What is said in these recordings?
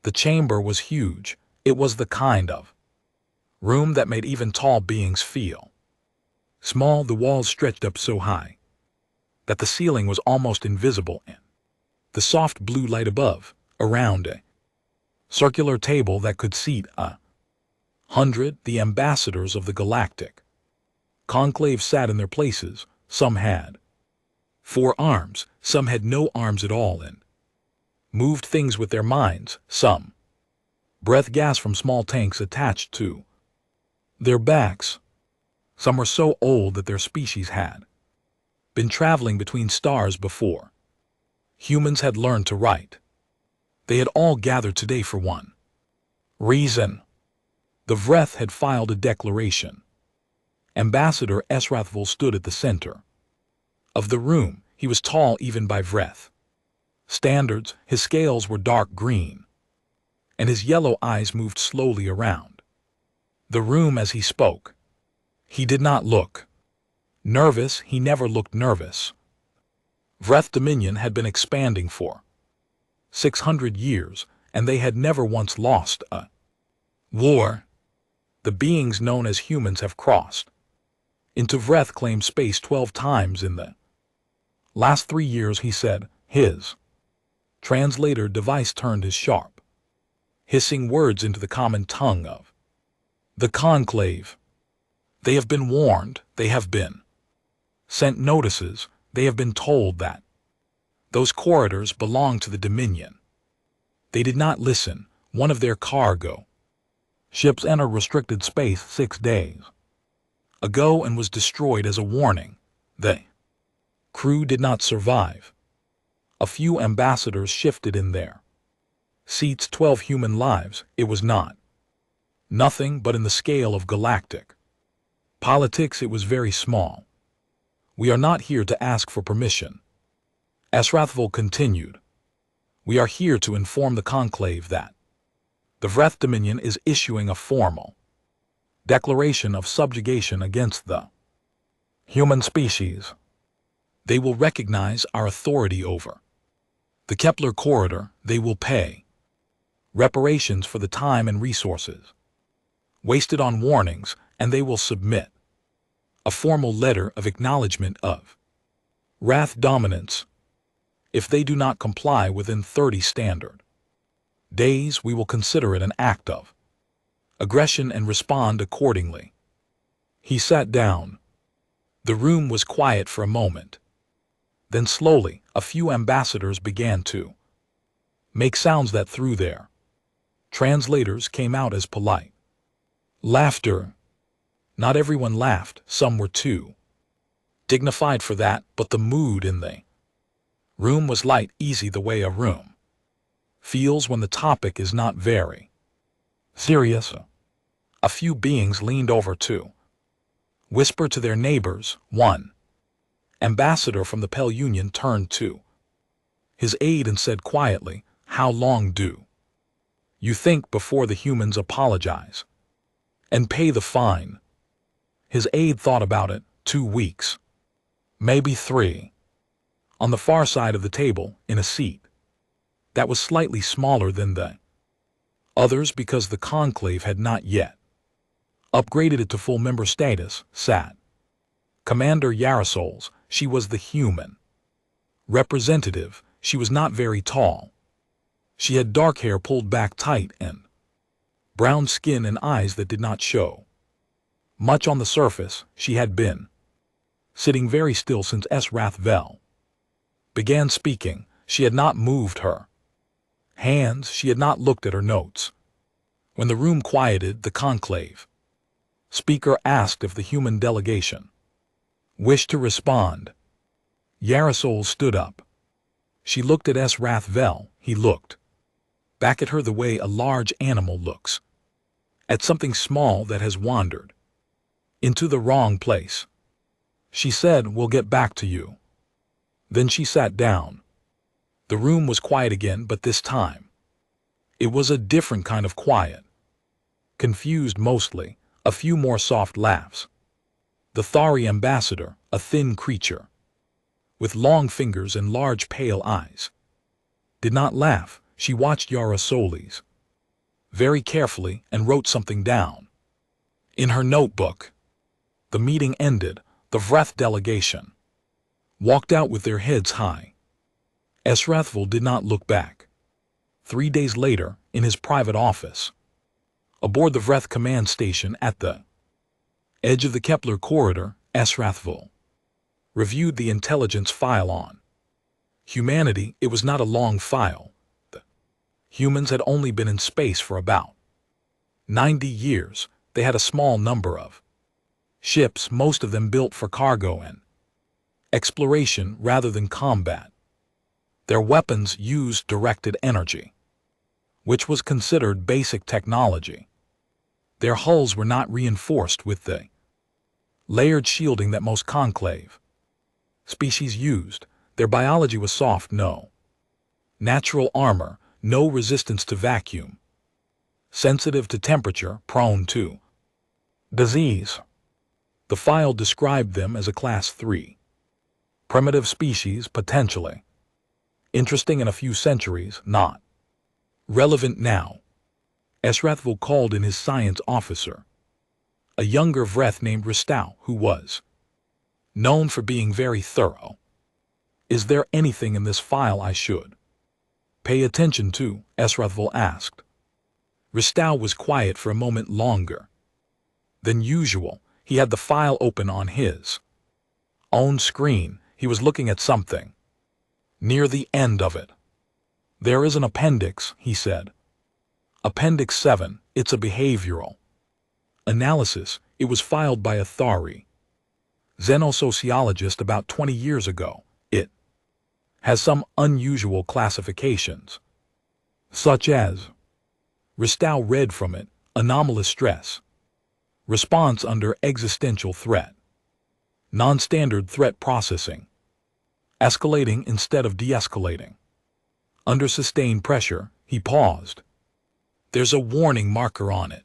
The chamber was huge. It was the kind of room that made even tall beings feel small. The walls stretched up so high that the ceiling was almost invisible, and the soft blue light above, around a circular table that could seat 100, the ambassadors of the galactic conclave sat in their places. Some had 4 arms, some had no arms at all, and moved things with their minds. Some breathed gas from small tanks attached to their backs. Some were so old that their species had been traveling between stars before humans had learned to write. They had all gathered today for one reason. The Vreth had filed a declaration. Ambassador Esrathval stood at the center of the room. He was tall even by Vreth standards. His scales were dark green, and his yellow eyes moved slowly around the room as he spoke. He did not look nervous. He never looked nervous. Vreth Dominion had been expanding for 600 years, and they had never once lost a war. The beings known as humans have crossed into Vreth claimed space 12 times in the last 3 years, he said. His translator device turned his sharp, hissing words into the common tongue of the conclave. They have been warned. They have been sent notices. They have been told that those corridors belong to the Dominion. They did not listen. One of their cargo ships entered restricted space 6 days ago and was destroyed as a warning. The crew did not survive. A few ambassadors shifted in their seats. 12 human lives. It was not nothing, but in the scale of galactic politics it was very small. We are not here to ask for permission, Esrathval continued. We are here to inform the conclave that the Vreth Dominion is issuing a formal declaration of subjugation against the human species. They will recognize our authority over the Kepler corridor. They will pay reparations for the time and resources wasted on warnings, and they will submit a formal letter of acknowledgement of Wrath dominance. If they do not comply within 30 standard days, we will consider it an act of aggression and respond accordingly. He sat down. The room was quiet for a moment. Then slowly, a few ambassadors began to make sounds that through their translators came out as polite laughter. Not everyone laughed. Some were too dignified for that, but the mood in the room was light, easy, the way a room feels when the topic is not very serious. A few beings leaned over to whisper to their neighbors. One ambassador from the Pell Union turned to his aide and said quietly, "How long do you think before the humans apologize and pay the fine?" His aide thought about it. 2 weeks. Maybe 3. On the far side of the table, in a seat that was slightly smaller than the others because the conclave had not yet upgraded it to full member status, sat Commander Yarasols. She was the human representative. She was not very tall. She had dark hair pulled back tight and brown skin and eyes that did not show much on the surface. She had been sitting very still since Esrathval began speaking. She had not moved her hands. She had not looked at her notes. When the room quieted, the conclave speaker asked if the human delegation wished to respond. Yarasol stood up. She looked at Esrathval. He looked back at her the way a large animal looks at something small that has wandered into the wrong place. She said, "We'll get back to you." Then she sat down. The room was quiet again, but this time it was a different kind of quiet. Confused mostly, a few more soft laughs. The Thari ambassador, a thin creature with long fingers and large pale eyes, did not laugh. She watched Yara Solis. very carefully and wrote something down in her notebook. The meeting ended. The Vreth delegation walked out with their heads high. Srathville did not look back. 3 days later, in his private office, aboard the Vreth command station at the edge of the Kepler corridor, Srathville reviewed the intelligence file on humanity. It was not a long file. The humans had only been in space for about 90 years. They had a small number of ships, most of them built for cargo and exploration rather than combat. Their weapons used directed energy, which was considered basic technology. Their hulls were not reinforced with the layered shielding that most conclave species used. Their biology was soft, no natural armor, no resistance to vacuum, sensitive to temperature, prone to disease. The file described them as a Class 3 primitive species, potentially interesting in a few centuries, not relevant now. Srathville called in his science officer, a younger Vreth named Ristow, who was known for being very thorough. Is there anything in this file I should pay attention to? Srathville asked. Ristow was quiet for a moment longer than usual. He had the file open on his own screen. He was looking at something near the end of it. There is an appendix, he said. Appendix 7, it's a behavioral analysis. It was filed by a Thari xenosociologist about 20 years ago. It has some unusual classifications, such as, Ristow read from it, anomalous stress, response under existential threat, non-standard threat processing, escalating instead of de-escalating, under sustained pressure. He paused. There's a warning marker on it.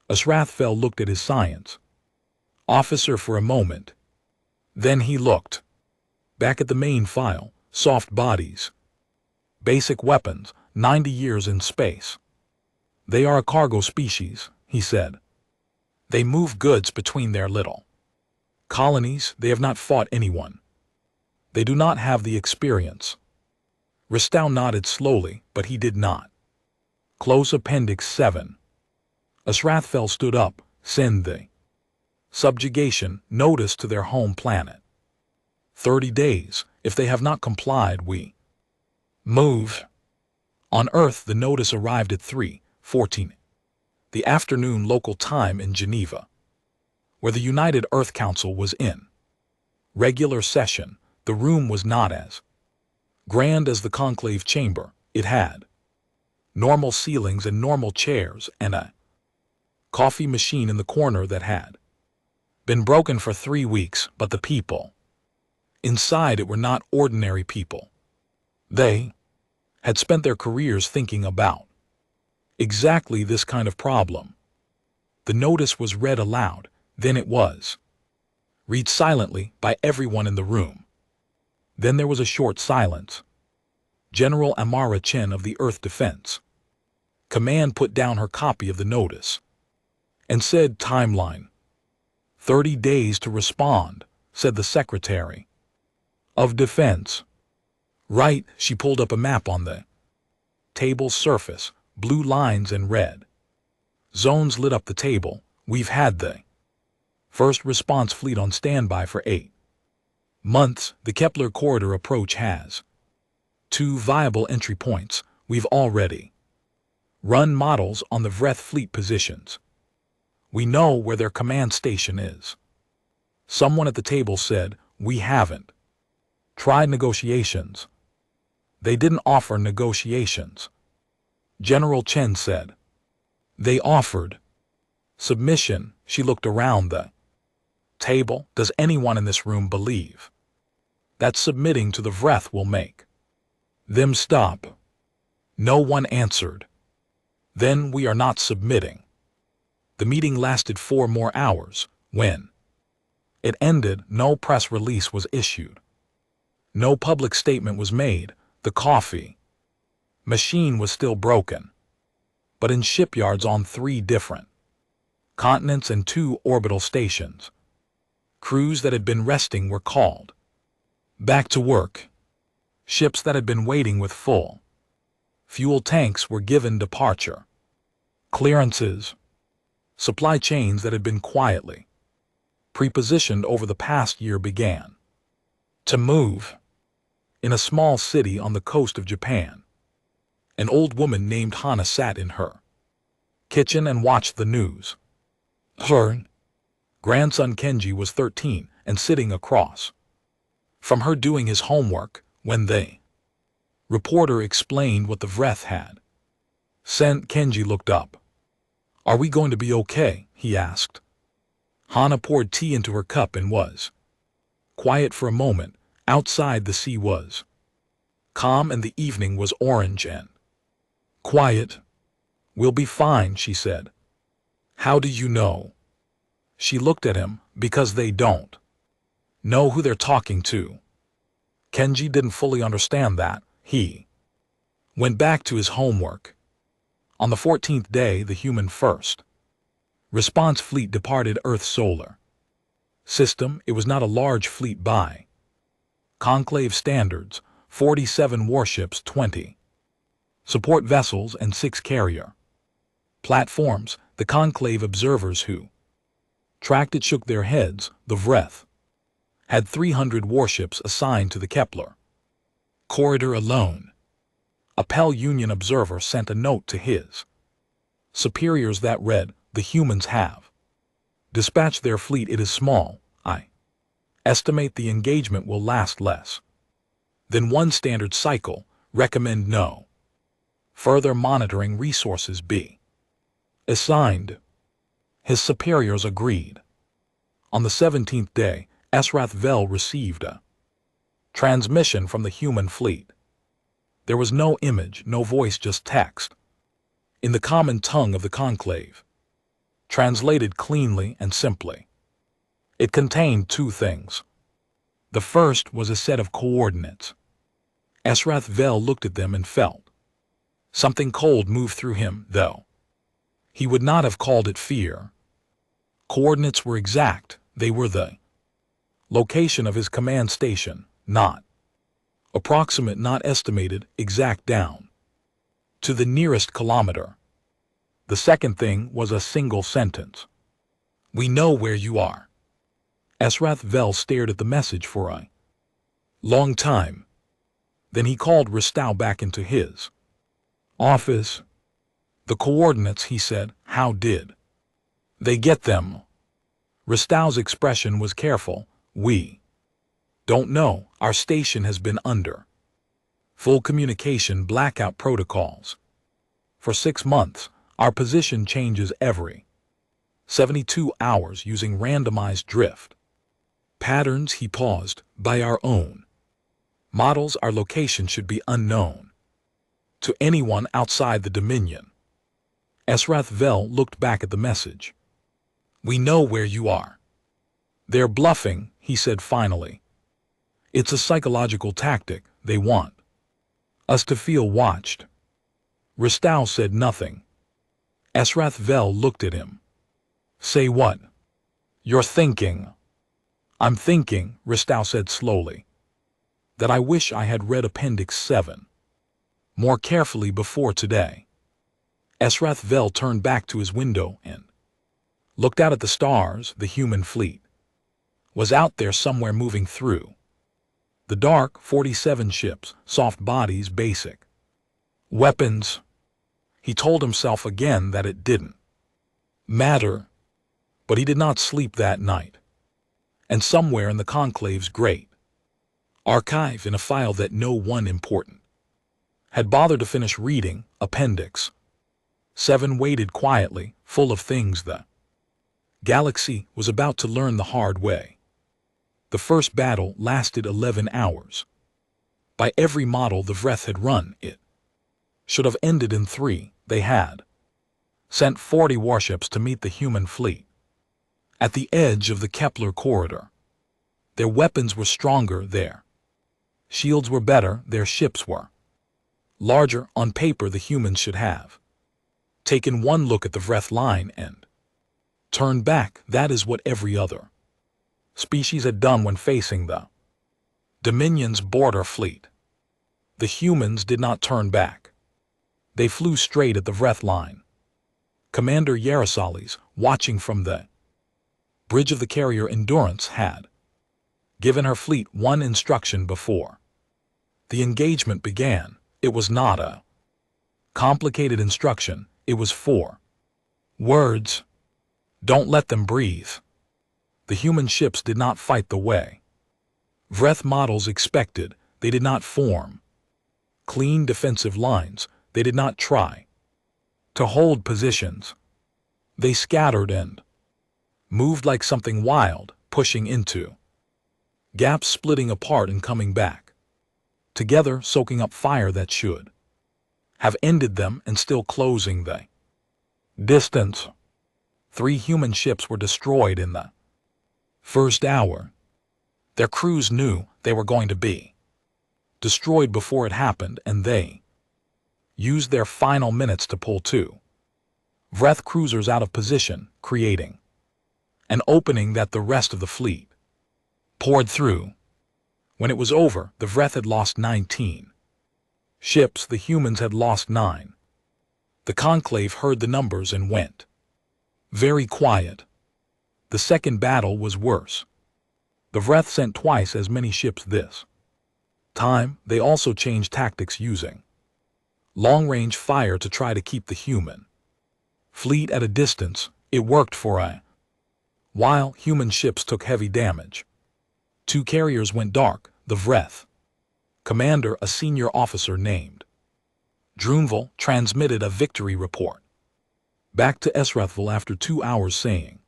Srathville looked at his science officer for a moment. Then he looked back at the main file. Soft bodies, basic weapons, 90 years in space. They are a cargo species, he said. They move goods between their little colonies. They have not fought anyone. They do not have the experience. Ristow nodded slowly, but he did not close Appendix 7. Srathville stood up. Send the subjugation notice to their home planet. 30 days. If they have not complied, we move. On Earth, the notice arrived at 3:14 the afternoon local time in Geneva, where the United Earth Council was in regular session. The room was not as grand as the conclave chamber. It had normal ceilings and normal chairs and a coffee machine in the corner that had been broken for 3 weeks, but the people inside it were not ordinary people. They had spent their careers thinking about exactly this kind of problem. The notice was read aloud, then it was read silently by everyone in the room. Then there was a short silence. General Amara Chen of the Earth Defense Command put down her copy of the notice and said, timeline. 30 days to respond, said the Secretary of Defense. Right, she pulled up a map on the table's surface, blue lines and red zones lit up the table. We've had the first response fleet on standby for 8 months. The Kepler corridor approach has 2 viable entry points. We've already run models on the Vreth fleet positions. We know where their command station is. Someone at the table said, we haven't tried negotiations. They didn't offer negotiations. General Chen said. They offered submission. She looked around the table. Does anyone in this room believe that submitting to the Vreth will make them stop? No one answered. Then we are not submitting. The meeting lasted 4 more hours. When it ended, no press release was issued. No public statement was made. The coffee machine was still broken. but in shipyards on 3 different continents and 2 orbital stations. Crews that had been resting were called back to work. Ships that had been waiting with full fuel tanks were given departure clearances. Supply chains that had been quietly prepositioned over the past year began to move. In a small city on the coast of Japan, an old woman named Hana sat in her kitchen and watched the news. Her grandson Kenji was 13 and sitting across from her doing his homework when the reporter explained what the Vreth had sent. Kenji looked up. "Are we going to be okay?" he asked. Hana poured tea into her cup and was quiet for a moment. Outside the sea was calm and the evening was orange and quiet. "We'll be fine," she said. "How do you know?" She looked at him. "Because they don't know who they're talking to." Kenji didn't fully understand that. He went back to his homework. On the 14th day, the human first response fleet departed Earth's solar system. It was not a large fleet by Conclave standards, 47 warships, 20 support vessels, and 6 carrier platforms. The Conclave observers who tracked it shook their heads. The Vreth had 300 warships assigned to the Kepler corridor alone. A Pell Union observer sent a note to his superiors that read, "The humans have dispatched their fleet. It is small. I estimate the engagement will last less than 1 standard cycle. Recommend no further monitoring. Resources be assigned." His superiors agreed. On the 17th day, Esrath Vel received a transmission from the human fleet. There was no image, no voice, just text in the common tongue of the Conclave, translated cleanly and simply. It contained 2 things. The first was a set of coordinates. Esrath Vel looked at them and felt something cold move through him, though he would not have called it fear. Coordinates were exact. They were the location of his command station, not approximate, not estimated, exact down to the nearest kilometer. The second thing was a single sentence. "We know where you are." Esrath Vel stared at the message for a long time. Then he called Ristow back into his office. "The coordinates," he said. "How did they get them?" Ristow's expression was careful. "We don't know. Our station has been under full communication blackout protocols for 6 months. Our position changes every 72 hours using randomized drift patterns." He paused. "By our own models, our location should be unknown to anyone outside the Dominion." Esrath Vel looked back at the message. "We know where you are." "They're bluffing," he said finally. "It's a psychological tactic. They want us to feel watched." Ristow said nothing. Esrath Vel looked at him. "Say what?" "You're thinking." "I'm thinking," Ristow said slowly, "that I wish I had read Appendix 7 more carefully before today." Esrath Vel turned back to his window and looked out at the stars. The human fleet was out there somewhere, moving through the dark. 47 ships, soft bodies, basic weapons. He told himself again that it didn't matter. But he did not sleep that night. And somewhere in the Conclave's great archive, in a file that no one important had bothered to finish reading, Appendix 7 waited quietly, full of things the galaxy was about to learn the hard way. The first battle lasted 11 hours. By every model the Vreth had run, it should have ended in 3. They had sent 40 warships to meet the human fleet at the edge of the Kepler corridor. Their weapons were stronger, their shields were better, their ships were larger. On paper the humans should have taken one look at the Vreth line and turned back. That is what every other species had done when facing the Dominion's border fleet. The humans did not turn back. They flew straight at the Vreth line. Commander Yarosales, watching from the bridge of the carrier Endurance, had given her fleet one instruction before the engagement began. It was not a complicated instruction. It was 4 words. Don't let them breathe. The human ships did not fight the way Vreth models expected. They did not form clean defensive lines. They did not try to hold positions. They scattered and moved like something wild, pushing into gaps, splitting apart and coming back together, soaking up fire that should have ended them and still closing the distance. 3 human ships were destroyed in the first hour. Their crews knew they were going to be destroyed before it happened, and they used their final minutes to pull 2 Vreth cruisers out of position, creating an opening that the rest of the fleet poured through. When it was over, the Vreth had lost 19 ships. The humans had lost 9. The conclave heard the numbers and went very quiet. The second battle was worse. The Vreth sent twice as many ships this time. They also changed tactics, using long-range fire to try to keep the human fleet at a distance. It worked for a while. Human ships took heavy damage. 2 carriers went dark. The Vreth commander, a senior officer named Drunville, transmitted a victory report back to Esrathville after 2 hours, saying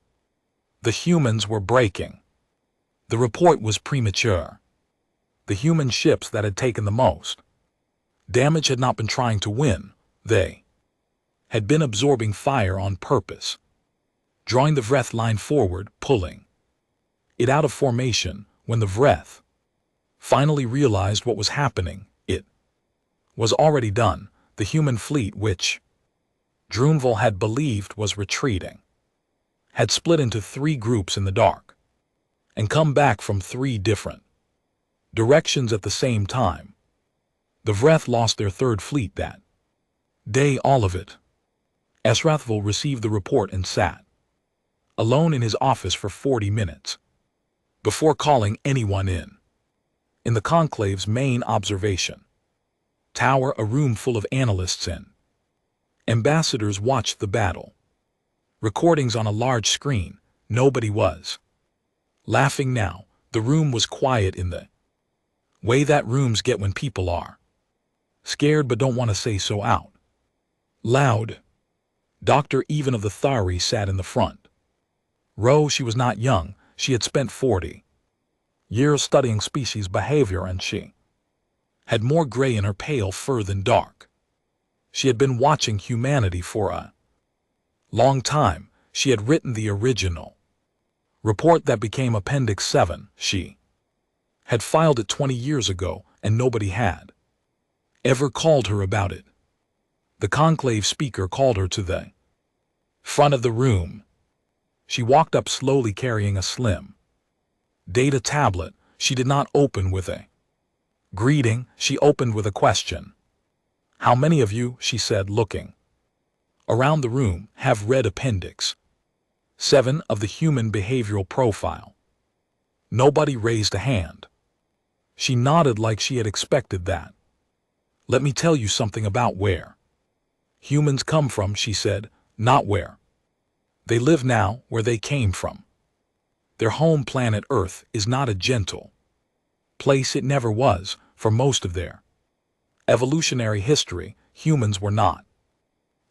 the humans were breaking. The report was premature. The human ships that had taken the most damage had not been trying to win. They had been absorbing fire on purpose, drawing the Vreth line forward, pulling it out of formation. When the Vreth finally realized what was happening, it was already done. The human fleet, which Drunville had believed was retreating, had split into 3 groups in the dark and come back from 3 different directions at the same time. The Vreth lost their 3rd fleet that day, all of it. Esrathville received the report and sat alone in his office for 40 minutes before calling anyone in. In the conclave's main observation tower, a room full of analysts and ambassadors watched the battle. Recordings on a large screen. Nobody was laughing now. The room was quiet in the way that rooms get when people are scared but don't want to say so out loud. Dr. Even of the Thari sat in the front row. She was not young. She had spent 40 years studying species behavior, and she had more gray in her pale fur than dark. She had been watching humanity for a long time. She had written the original report that became Appendix 7. She had filed it 20 years ago, and nobody had ever called her about it. The conclave speaker called her to the front of the room. She walked up slowly, carrying a slim data tablet. She did not open with a greeting. She opened with a question. How many of you, she said, looking around the room, have read Appendix 7 of the Human Behavioral Profile? Nobody raised a hand. She nodded like she had expected that. Let me tell you something about where humans come from, she said, not where they live now, where they came from. Their home planet Earth is not a gentle place. It never was. For most of their evolutionary history, humans were not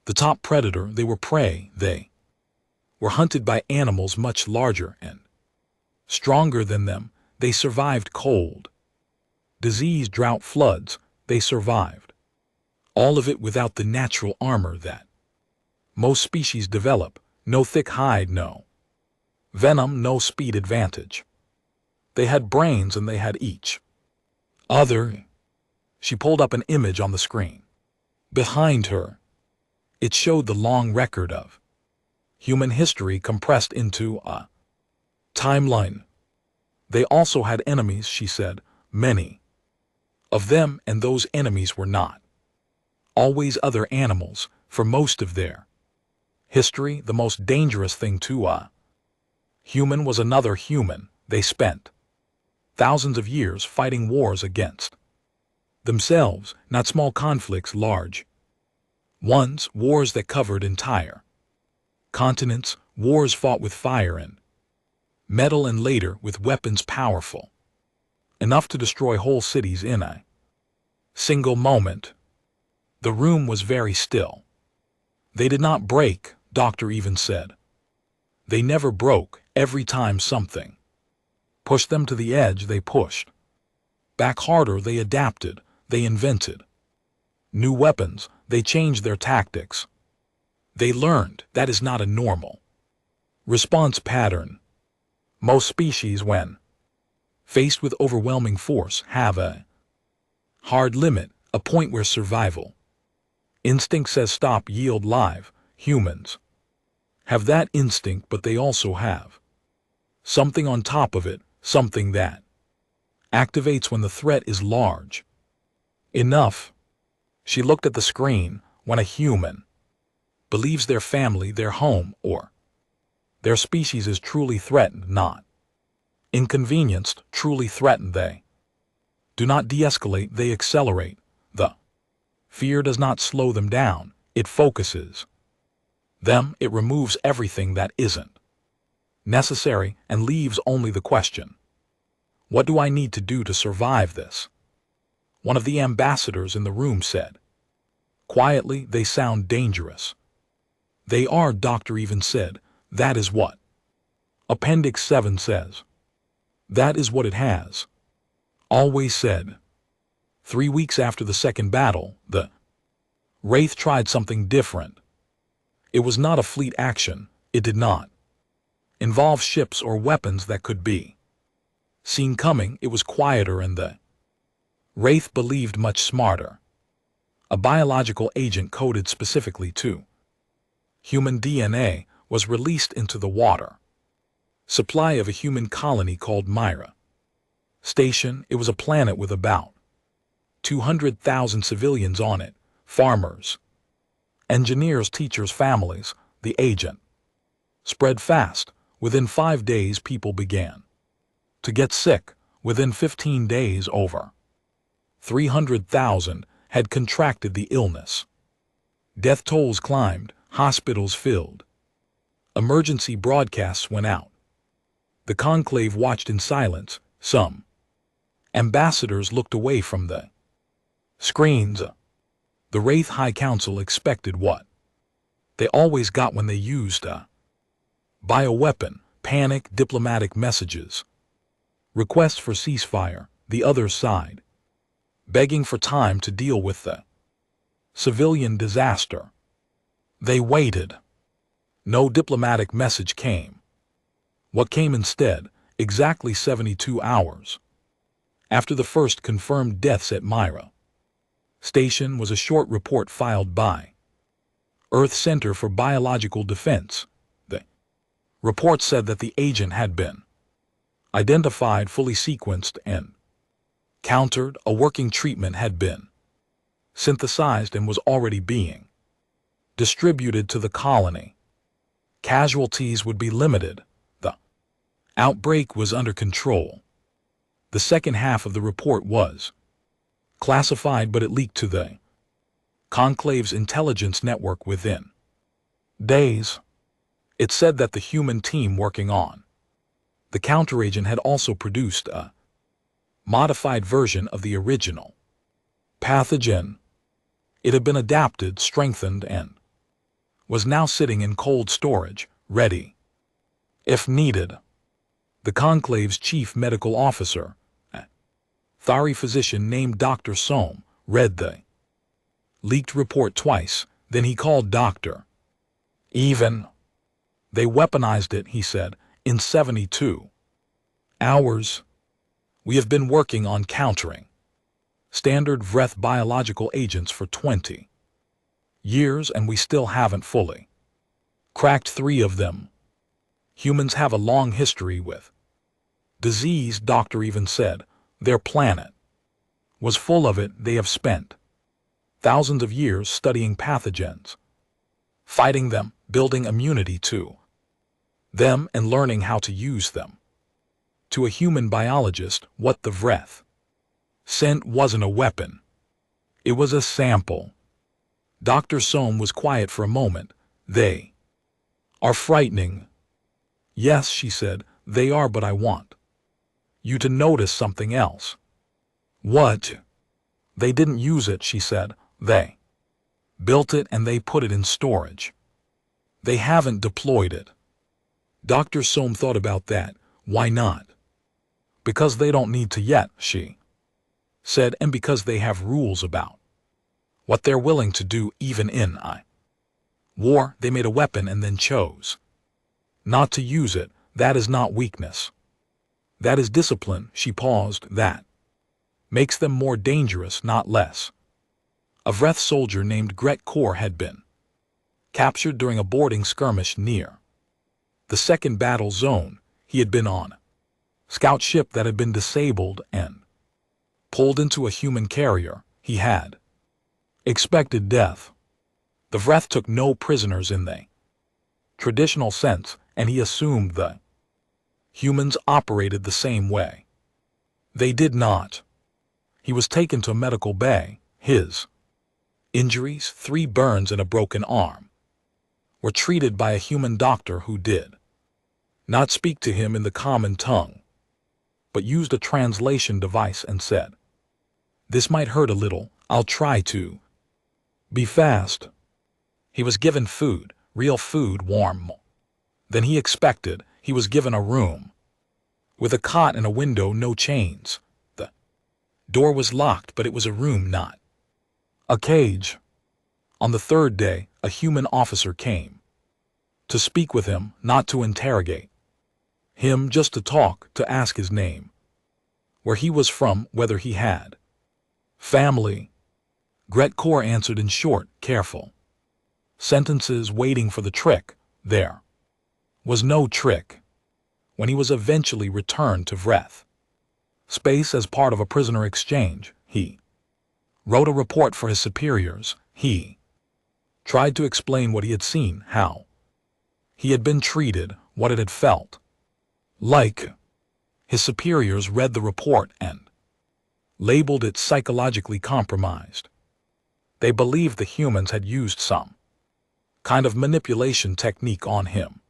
the top predator. They were prey. They were hunted by animals much larger and stronger than them. They survived cold, disease, drought, floods. They survived all of it without the natural armor that most species develop. No thick hide, no venom, no speed advantage. They had brains, and they had each other. She pulled up an image on the screen behind her. It showed the long record of human history compressed into a timeline. They also had enemies, she said, many of them, and those enemies were not always other animals. For most of their history, the most dangerous thing to a human was another human. They spent thousands of years fighting wars against themselves, not small conflicts, large ones, wars that covered entire continents, wars fought with fire and metal, and later with weapons powerful enough to destroy whole cities in a single moment. The room was very still. They did not break, Doctor even said. They never broke. Every time something pushed them to the edge, they pushed back harder. They adapted. They invented new weapons. They changed their tactics. They learned that is not a normal response pattern. Most species, when faced with overwhelming force, have a hard limit, a point where survival instinct says stop, yield, live. Humans have that instinct, but they also have something on top of it, something that activates when the threat is large enough. She looked at the screen. When a human believes their family, their home, or their species is truly threatened, not inconvenienced, truly threatened, they do not de-escalate, they accelerate. The fear does not slow them down, it focuses them. It removes everything that isn't necessary and leaves only the question, what do I need to do to survive this? One of the ambassadors in the room said quietly, they sound dangerous. They are, Doctor even said. That is what Appendix 7 says. That is what it has always said. 3 weeks after the second battle, the Wraith tried something different. It was not a fleet action. It did not involve ships or weapons that could be seen coming. It was quieter, and the Wraith believed much smarter. A biological agent coded specifically to human DNA was released into the water supply of a human colony called Myra Station. It was a planet with about 200,000 civilians on it, farmers, engineers, teachers, families. The agent spread fast. Within 5 days, people began to get sick. Within 15 days, over 300,000 had contracted the illness. Death tolls climbed, hospitals filled. Emergency broadcasts went out. The conclave watched in silence. Some ambassadors looked away from the screens. The Wraith High Council expected what they always got when they used a bioweapon: panic, diplomatic messages, requests for ceasefire, the other side begging for time to deal with the civilian disaster. They waited. No diplomatic message came. What came instead, exactly 72 hours after the first confirmed deaths at Myra Station, was a short report filed by Earth Center for Biological Defense. The report said that the agent had been identified, fully sequenced, and countered. A working treatment had been synthesized and was already being distributed to the colony. Casualties would be limited. The outbreak was under control. The second half of the report was classified, but it leaked to the Conclave's intelligence network within days. It said that the human team working on the counteragent had also produced a modified version of the original pathogen. It had been adapted, strengthened, and was now sitting in cold storage, ready if needed. The Conclave's chief medical officer, a Thari physician named Dr. Soam, read the leaked report twice. Then he called Dr. Even. They weaponized it, he said, in 72 hours. We have been working on countering standard Vreth biological agents for 20 Years and we still haven't fully cracked 3 of them. Humans have a long history with disease, doctor even said. Their planet was full of it. They have spent thousands of years studying pathogens, fighting them, building immunity to them, and learning how to use them. To a human biologist, what the Vreth sent wasn't a weapon. It was a sample. Dr. Sohm was quiet for a moment. They are frightening. Yes, she said, they are, but I want you to notice something else. What? They didn't use it, she said. They built it and they put it in storage. They haven't deployed it. Dr. Sohm thought about that. Why not? Because they don't need to yet, she said, and because they have rules about what they're willing to do even in a war. They made a weapon and then chose not to use it. That is not weakness. That is discipline. She paused. That makes them more dangerous, not less. A Vreth soldier named Gret Kor had been captured during a boarding skirmish near the second battle zone. He had been on a scout ship that had been disabled and pulled into a human carrier. He had expected death. The Vreth took no prisoners in the traditional sense, and he assumed the humans operated the same way. They did not. He was taken to a medical bay. His injuries, 3 burns and a broken arm, were treated by a human doctor who did not speak to him in the common tongue, but used a translation device and said, "This might hurt a little. I'll try to be fast." He was given food, real food, warm than he expected. He was given a room with a cot and a window, no chains. The door was locked, but it was a room, not a cage. On the 3rd day, a human officer came to speak with him, not to interrogate him, just to talk, to ask his name, where he was from, whether he had family. Gret Kor answered in short, careful sentences, waiting for the trick. There was no trick. When he was eventually returned to Vreth space as part of a prisoner exchange, he wrote a report for his superiors. He tried to explain what he had seen, how he had been treated, what it had felt like. His superiors read the report and labeled it psychologically compromised. They believed the humans had used some kind of manipulation technique on him,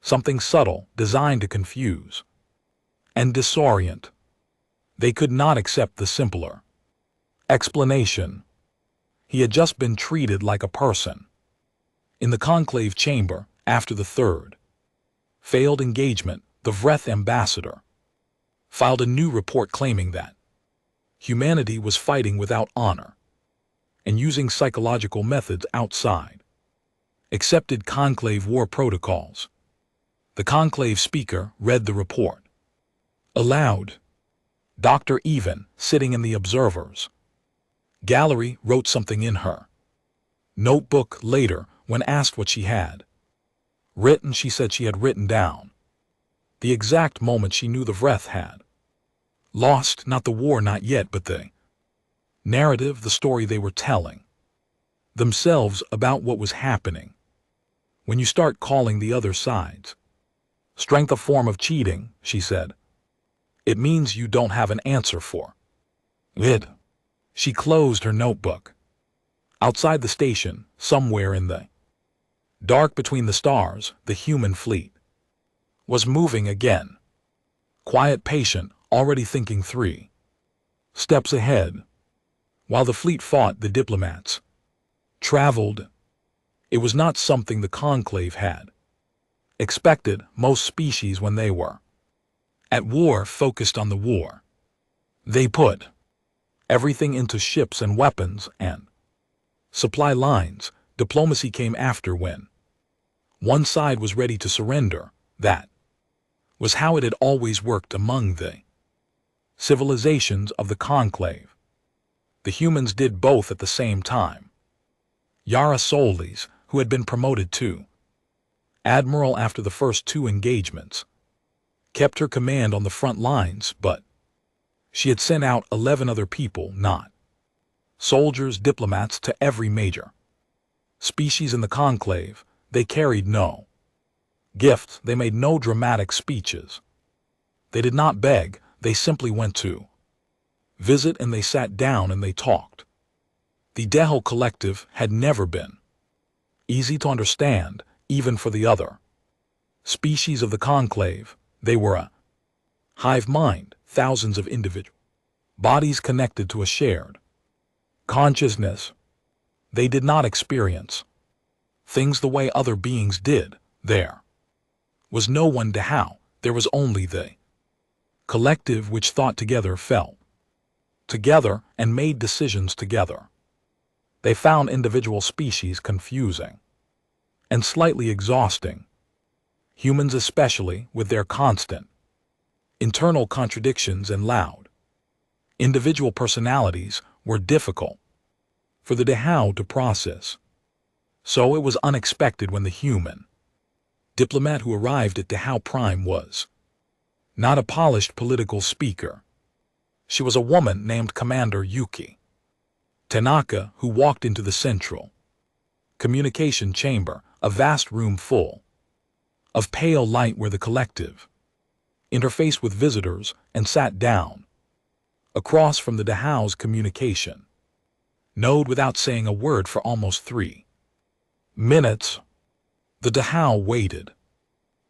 something subtle designed to confuse and disorient. They could not accept the simpler explanation. He had just been treated like a person. In the conclave chamber, after the 3rd failed engagement, the Vreth ambassador filed a new report claiming that humanity was fighting without honor and using psychological methods outside accepted conclave war protocols. The conclave speaker read the report aloud. Dr. Even, sitting in the observers' gallery, wrote something in her notebook. Later, when asked what she had written, she said she had written down the exact moment she knew the Vreth had lost, not the war, not yet, but the narrative, the story they were telling themselves about what was happening. When you start calling the other side's strength a form of cheating, she said, it means you don't have an answer for it. She closed her notebook. Outside the station, somewhere in the dark between the stars, the human fleet was moving again. Quiet, patient, already thinking 3 steps ahead. While the fleet fought, the diplomats traveled. It was not something the conclave had expected. Most species, when they were at war, focused on the war. They put everything into ships and weapons and supply lines. Diplomacy came after, when one side was ready to surrender. That was how it had always worked among the civilizations of the conclave. The humans did both at the same time. Yara Solis, who had been promoted to admiral after the first 2 engagements, kept her command on the front lines, but she had sent out 11 other people, not soldiers, diplomats, to every major species in the conclave. They carried no gifts, they made no dramatic speeches. They did not beg, they simply went to visit, and they sat down and they talked. The Deho collective had never been easy to understand, even for the other species of the conclave. They were a hive mind, thousands of individual bodies connected to a shared consciousness. They did not experience things the way other beings did. There was no one to how, there was only the collective which thought together, felt together, and made decisions together. They found individual species confusing and slightly exhausting. Humans especially, with their constant internal contradictions and loud individual personalities, were difficult for the Dehao to process. So it was unexpected when the human diplomat who arrived at Dehao Prime was not a polished political speaker. She was a woman named Commander Yuki Tanaka, who walked into the central communication chamber, a vast room full of pale light where the collective interfaced with visitors, and sat down across from the Dehao's communication node without saying a word for almost 3 minutes. The Dehao waited.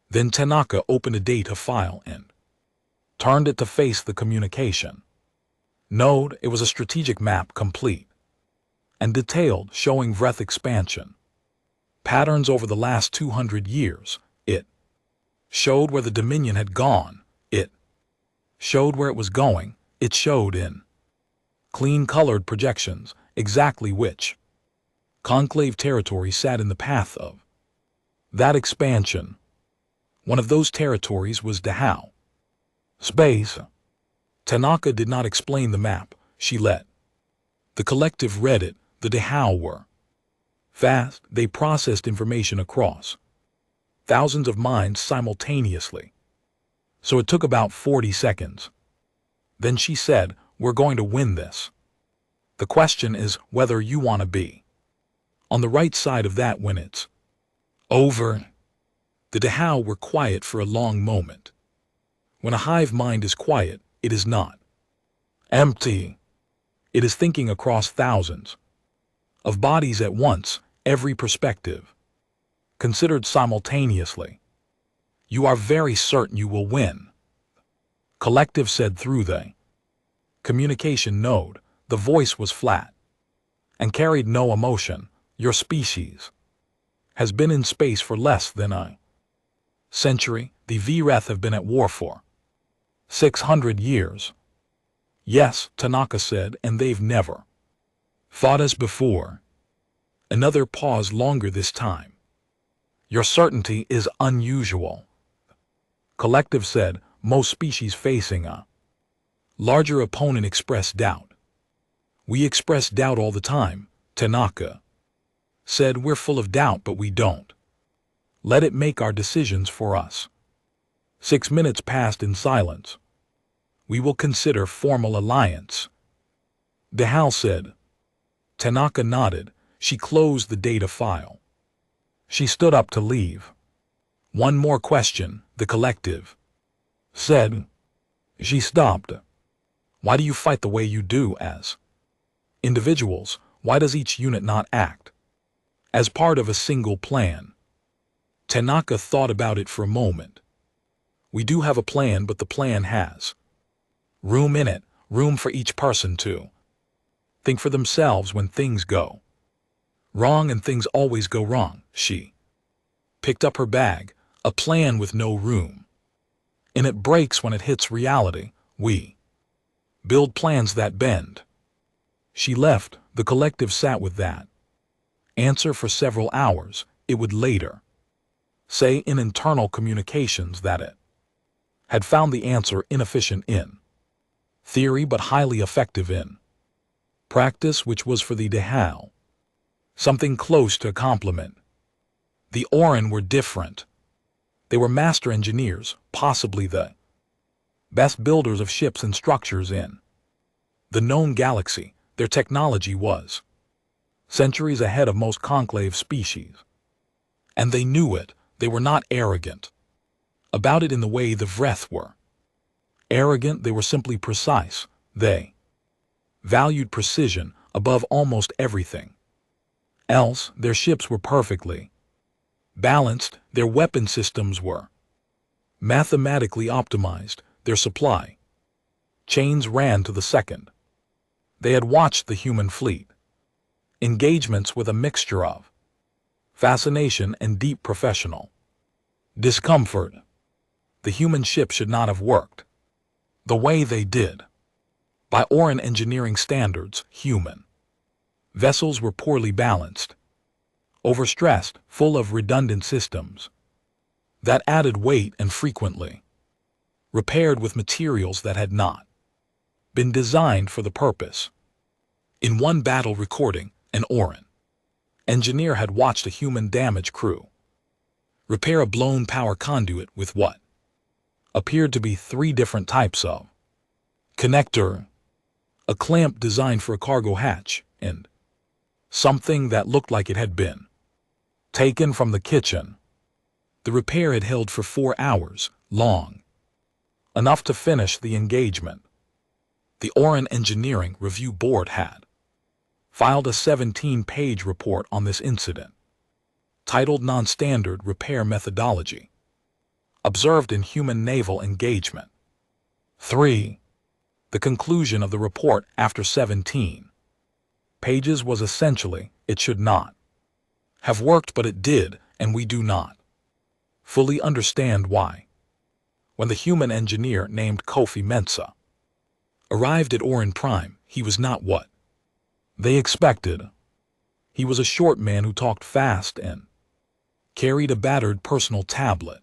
Then Tanaka opened a data file and turned it to face the communication node. It was a strategic map, complete and detailed, showing breadth expansion patterns over the last 200 years. It showed where the Dominion had gone. It showed where it was going. It showed in clean-colored projections exactly which conclave territory sat in the path of that expansion. One of those territories was Dehao space. Tanaka did not explain the map. She let the collective read it. The Dehao were fast. They processed information across thousands of minds simultaneously. So it took about 40 seconds. Then she said, "We're going to win this. The question is whether you want to be on the right side of that when it's over." The Dehao were quiet for a long moment. When a hive mind is quiet, it is not empty. It is thinking across thousands of bodies at once, every perspective considered simultaneously. "You are very certain you will win?" Collective said through the communication node. The voice was flat and carried no emotion. "Your species has been in space for less than a century. The Vreth have been at war for 600 years. "Yes," Tanaka said, "and they've never fought us before." Another pause, longer this time. "Your certainty is unusual." Collective said. Most species facing a larger opponent express doubt. "We express doubt all the time," Tanaka said. "We're full of doubt, but we don't let it make our decisions for us." 6 minutes passed in silence. "We will consider formal alliance," Dehao said. Tanaka nodded. She closed the data file. She stood up to leave. "One more question," the collective said. She stopped. "Why do you fight the way you do as individuals? Why does each unit not act as part of a single plan?" Tanaka thought about it for a moment. "We do have a plan, but the plan has room in it, room for each person to think for themselves when things go wrong, and things always go wrong." She picked up her bag. "A plan with no room in it breaks when it hits reality. We build plans that bend." She left. The collective sat with that answer for several hours. It would later say in internal communications that it had found the answer inefficient in theory but highly effective in practice, which was for the Dehao something close to a compliment. The Orin were different. They were master engineers, possibly the best builders of ships and structures in the known galaxy. Their technology was centuries ahead of most conclave species. And they knew it. They were not arrogant about it in the way the Vreth were. Arrogant, they were simply precise. They valued precision above almost everything else. Their ships were perfectly balanced. Their weapon systems were mathematically optimized. Their supply chains ran to the second. They had watched the human fleet engagements with a mixture of fascination and deep professional discomfort. The human ship should not have worked the way they did. By Orin engineering standards, human vessels were poorly balanced, overstressed, full of redundant systems that added weight and frequently repaired with materials that had not been designed for the purpose. In one battle recording, an Orin engineer had watched a human damage crew repair a blown power conduit with what appeared to be 3 different types of connector, a clamp designed for a cargo hatch, and something that looked like it had been taken from the kitchen. The repair had held for 4 hours, long enough to finish the engagement. The Orin Engineering Review Board had filed a 17-page report on this incident, titled Non-Standard Repair Methodology Observed in Human Naval Engagement. 3. The conclusion of the report after 17 pages was essentially, it should not have worked, but it did, and we do not fully understand why. When the human engineer named Kofi Mensah arrived at Orin Prime, he was not what they expected. He was a short man who talked fast and carried a battered personal tablet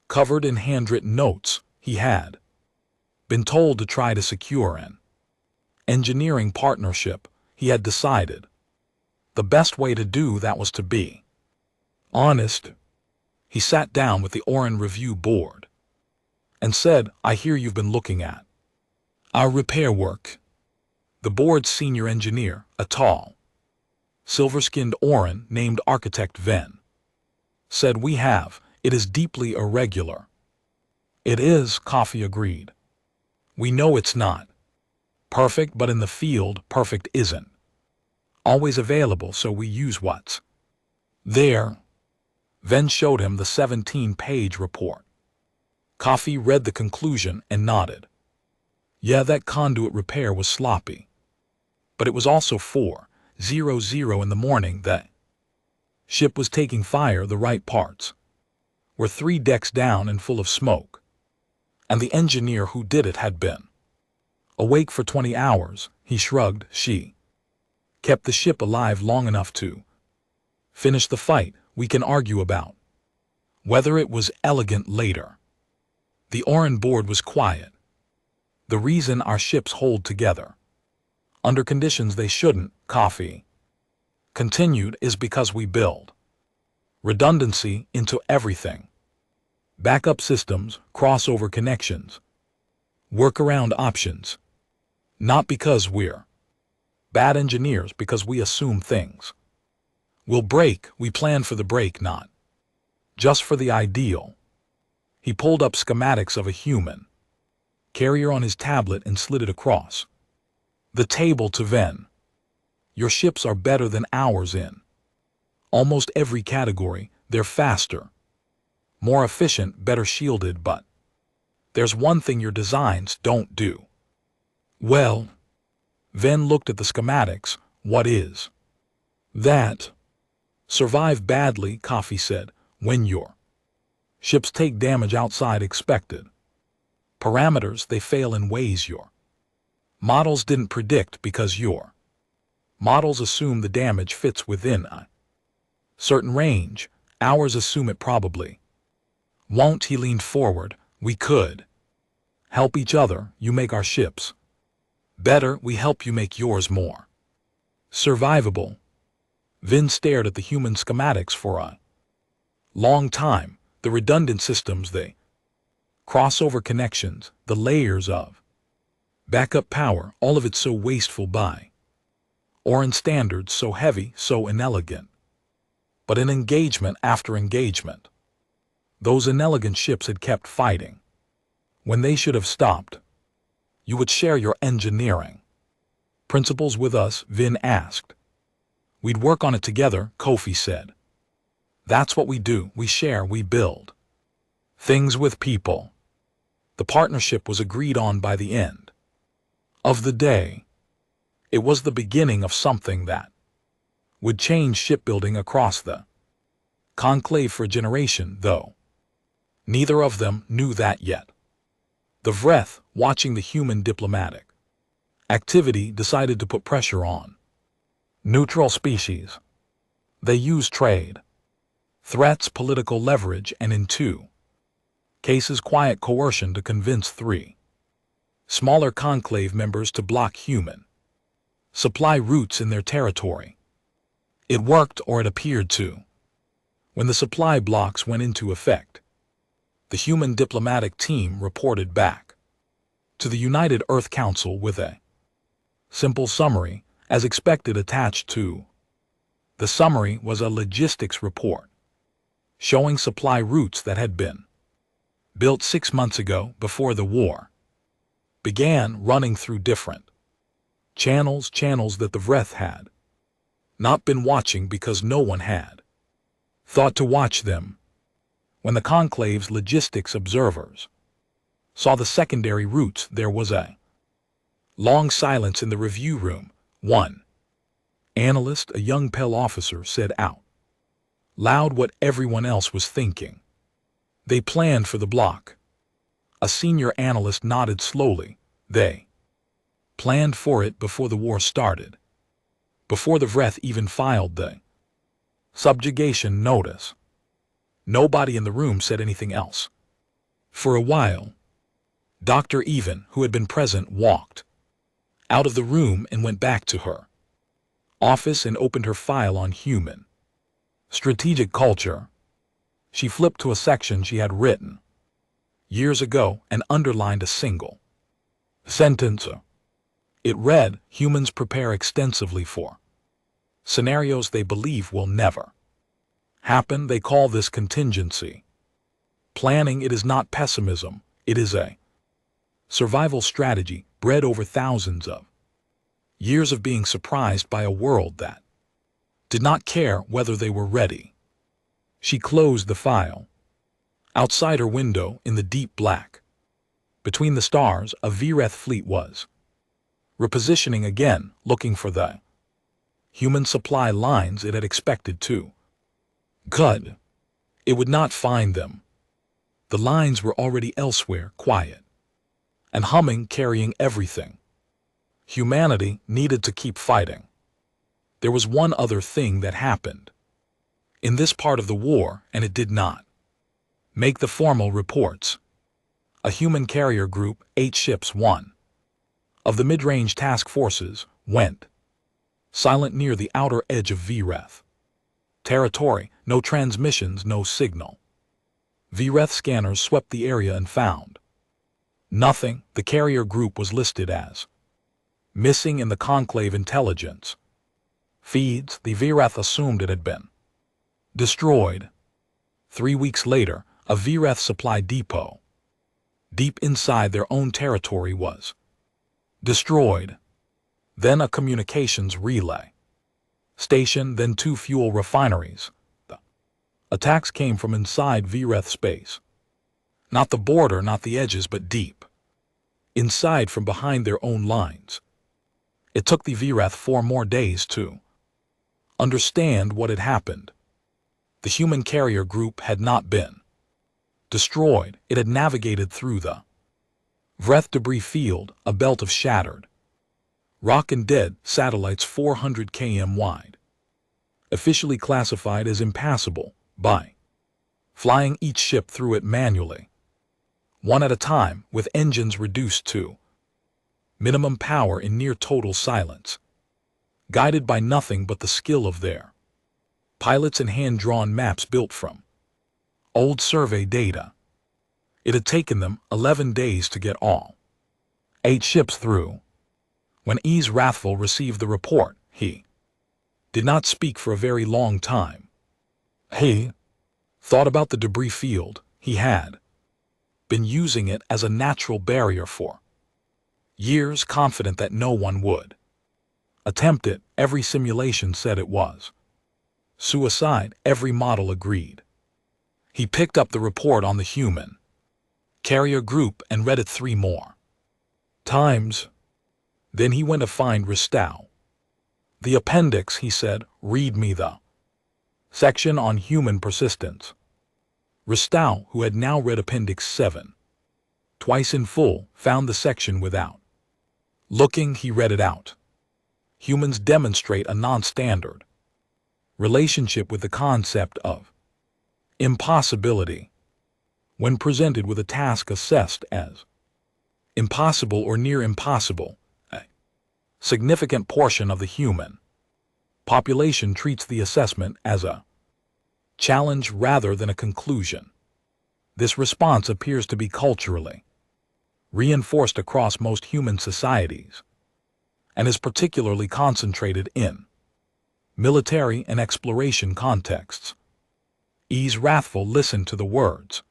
covered in handwritten notes. He had been told to try to secure an engineering partnership. He had decided the best way to do that was to be honest. He sat down with the Orin Review Board and said, "I hear you've been looking at our repair work." The board's senior engineer, a tall, silver-skinned Orin named Architect Ven, said, "We have. It is deeply irregular." "It is," Coffee agreed. "We know it's not perfect, but in the field, perfect isn't always available, so we use what's there." Ven showed him the 17-page report. Coffee read the conclusion and nodded. Yeah, that conduit repair was sloppy. But it was also 4:00 in the morning. The ship was taking fire. The right parts were 3 decks down and full of smoke. And the engineer who did it had been awake for 20 hours. He shrugged. She kept the ship alive long enough to finish the fight. We can argue about whether it was elegant later. The Orin board was quiet. The reason our ships hold together under conditions they shouldn't, Coffee continued, is because we build redundancy into everything. Backup systems, crossover connections, workaround options. Not because we're bad engineers, because we assume things will break. We plan for the break, not just for the ideal. He pulled up schematics of a human carrier on his tablet and slid it across the table to Ven. Your ships are better than ours in almost every category. They're faster, more efficient, better shielded, but there's one thing your designs don't do. Well, Ven looked at the schematics. What is that? Survive badly, Coffee said, when your ships take damage outside expected parameters. They fail in ways your models didn't predict, because your models assume the damage fits within a certain range. Ours assume it probably won't. He leaned forward. We could help each other. You make our ships better. We help you make yours more survivable. Vin stared at the human schematics for a long time, the redundant systems, the crossover connections, the layers of backup power, all of it so wasteful by Orin standards, so heavy, so inelegant. But in engagement after engagement, those inelegant ships had kept fighting. When they should have stopped, you would share your engineering principles with us, Vin asked. We'd work on it together, Kofi said. That's what we do, we share, we build things with people. The partnership was agreed on by the end of the day. It was the beginning of something that would change shipbuilding across the conclave for a generation, though neither of them knew that yet. The Vreth, watching the human diplomatic activity, decided to put pressure on neutral species. They used trade, threats, political leverage, and in 2 cases quiet coercion to convince 3 smaller conclave members to block human supply routes in their territory. It worked, or it appeared to. When the supply blocks went into effect, the human diplomatic team reported back to the United Earth Council with a simple summary, as expected. Attached to the summary was a logistics report showing supply routes that had been built 6 months ago, before the war began, running through different channels that the Vreth had not been watching because no one had thought to watch them. When the conclave's logistics observers saw the secondary routes, there was a long silence in the review room. One analyst, a young Pell officer, said out loud what everyone else was thinking. They planned for the block. A senior analyst nodded slowly. They planned for it before the war started, before the Vreth even filed the subjugation notice. Nobody in the room said anything else. For a while, Dr. Even, who had been present, walked out of the room and went back to her office and opened her file on human strategic culture. She flipped to a section she had written years ago and underlined a single sentence. It read, humans prepare extensively for scenarios they believe will never happen. They call this contingency planning. It is not pessimism. It is a survival strategy bred over thousands of years of being surprised by a world that did not care whether they were ready. She closed the file. Outside her window, in the deep black, between the stars, a Vreth fleet was repositioning again, looking for the human supply lines it had expected to. Good. It would not find them. The lines were already elsewhere, quiet and humming, carrying everything humanity needed to keep fighting. There was one other thing that happened in this part of the war, and it did not make the formal reports. A human carrier group, 8 ships, one of the mid-range task forces, went silent near the outer edge of Vreth territory. No transmissions, no signal. Vreth scanners swept the area and found nothing. The carrier group was listed as missing in the conclave intelligence feeds. The Vreth assumed it had been destroyed. 3 weeks later, a Vreth supply depot deep inside their own territory was destroyed. Then a communications relay station, then 2 fuel refineries. The attacks came from inside Vreth space. Not the border, not the edges, but deep inside, from behind their own lines. It took the Vreth 4 more days to understand what had happened. The human carrier group had not been destroyed. It had navigated through the Vreth debris field, a belt of shattered rock and dead satellites 400 km wide, officially classified as impassable by flying each ship through it manually, one at a time, with engines reduced to minimum power in near total silence, guided by nothing but the skill of their Pilots and hand-drawn maps built from old survey data. It had taken them 11 days to get all 8 ships through. When Ease Wrathful received the report, he did not speak for a very long time. He thought about the debris field. He had been using it as a natural barrier for years, confident that no one would attempt it. Every simulation said it was suicide. Every model agreed. He picked up the report on the human carrier group and read it 3 more times. Then he went to find Ristow. The appendix, he said. Read me the section on human persistence. Ristow, who had now read Appendix 7 twice in full, found the section without looking. He read it out. Humans demonstrate a non-standard relationship with the concept of impossibility. When presented with a task assessed as impossible or near impossible, a significant portion of the human population treats the assessment as a challenge rather than a conclusion. This response appears to be culturally reinforced across most human societies and is particularly concentrated in military and exploration contexts. Ease Wrathful listened to the words.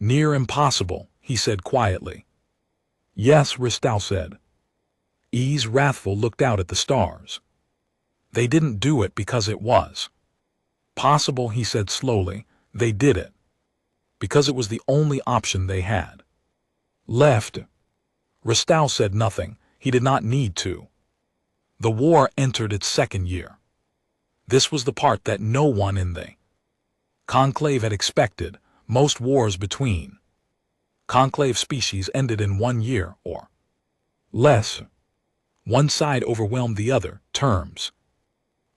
Near impossible, he said quietly. Yes, Ristow said. Ease Wrathful looked out at the stars. They didn't do it because it was possible, he said slowly. They did it because it was the only option they had left. Ristow said nothing. He did not need to. The war entered its 2nd year. This was the part that no one in the conclave had expected. Most wars between conclave species ended in 1 year or less. One side overwhelmed the other. Terms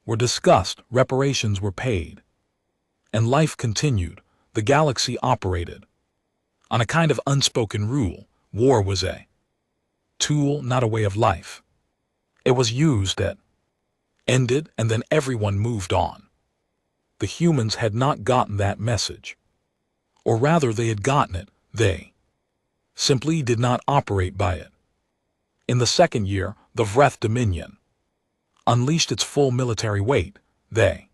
were discussed, reparations were paid, and life continued. The galaxy operated on a kind of unspoken rule. War was a tool, not a way of life. It was used, it ended, and then everyone moved on. The humans had not gotten that message. Or rather, they had gotten it. They simply did not operate by it. In the 2nd year, the Vreth Dominion unleashed its full military weight. They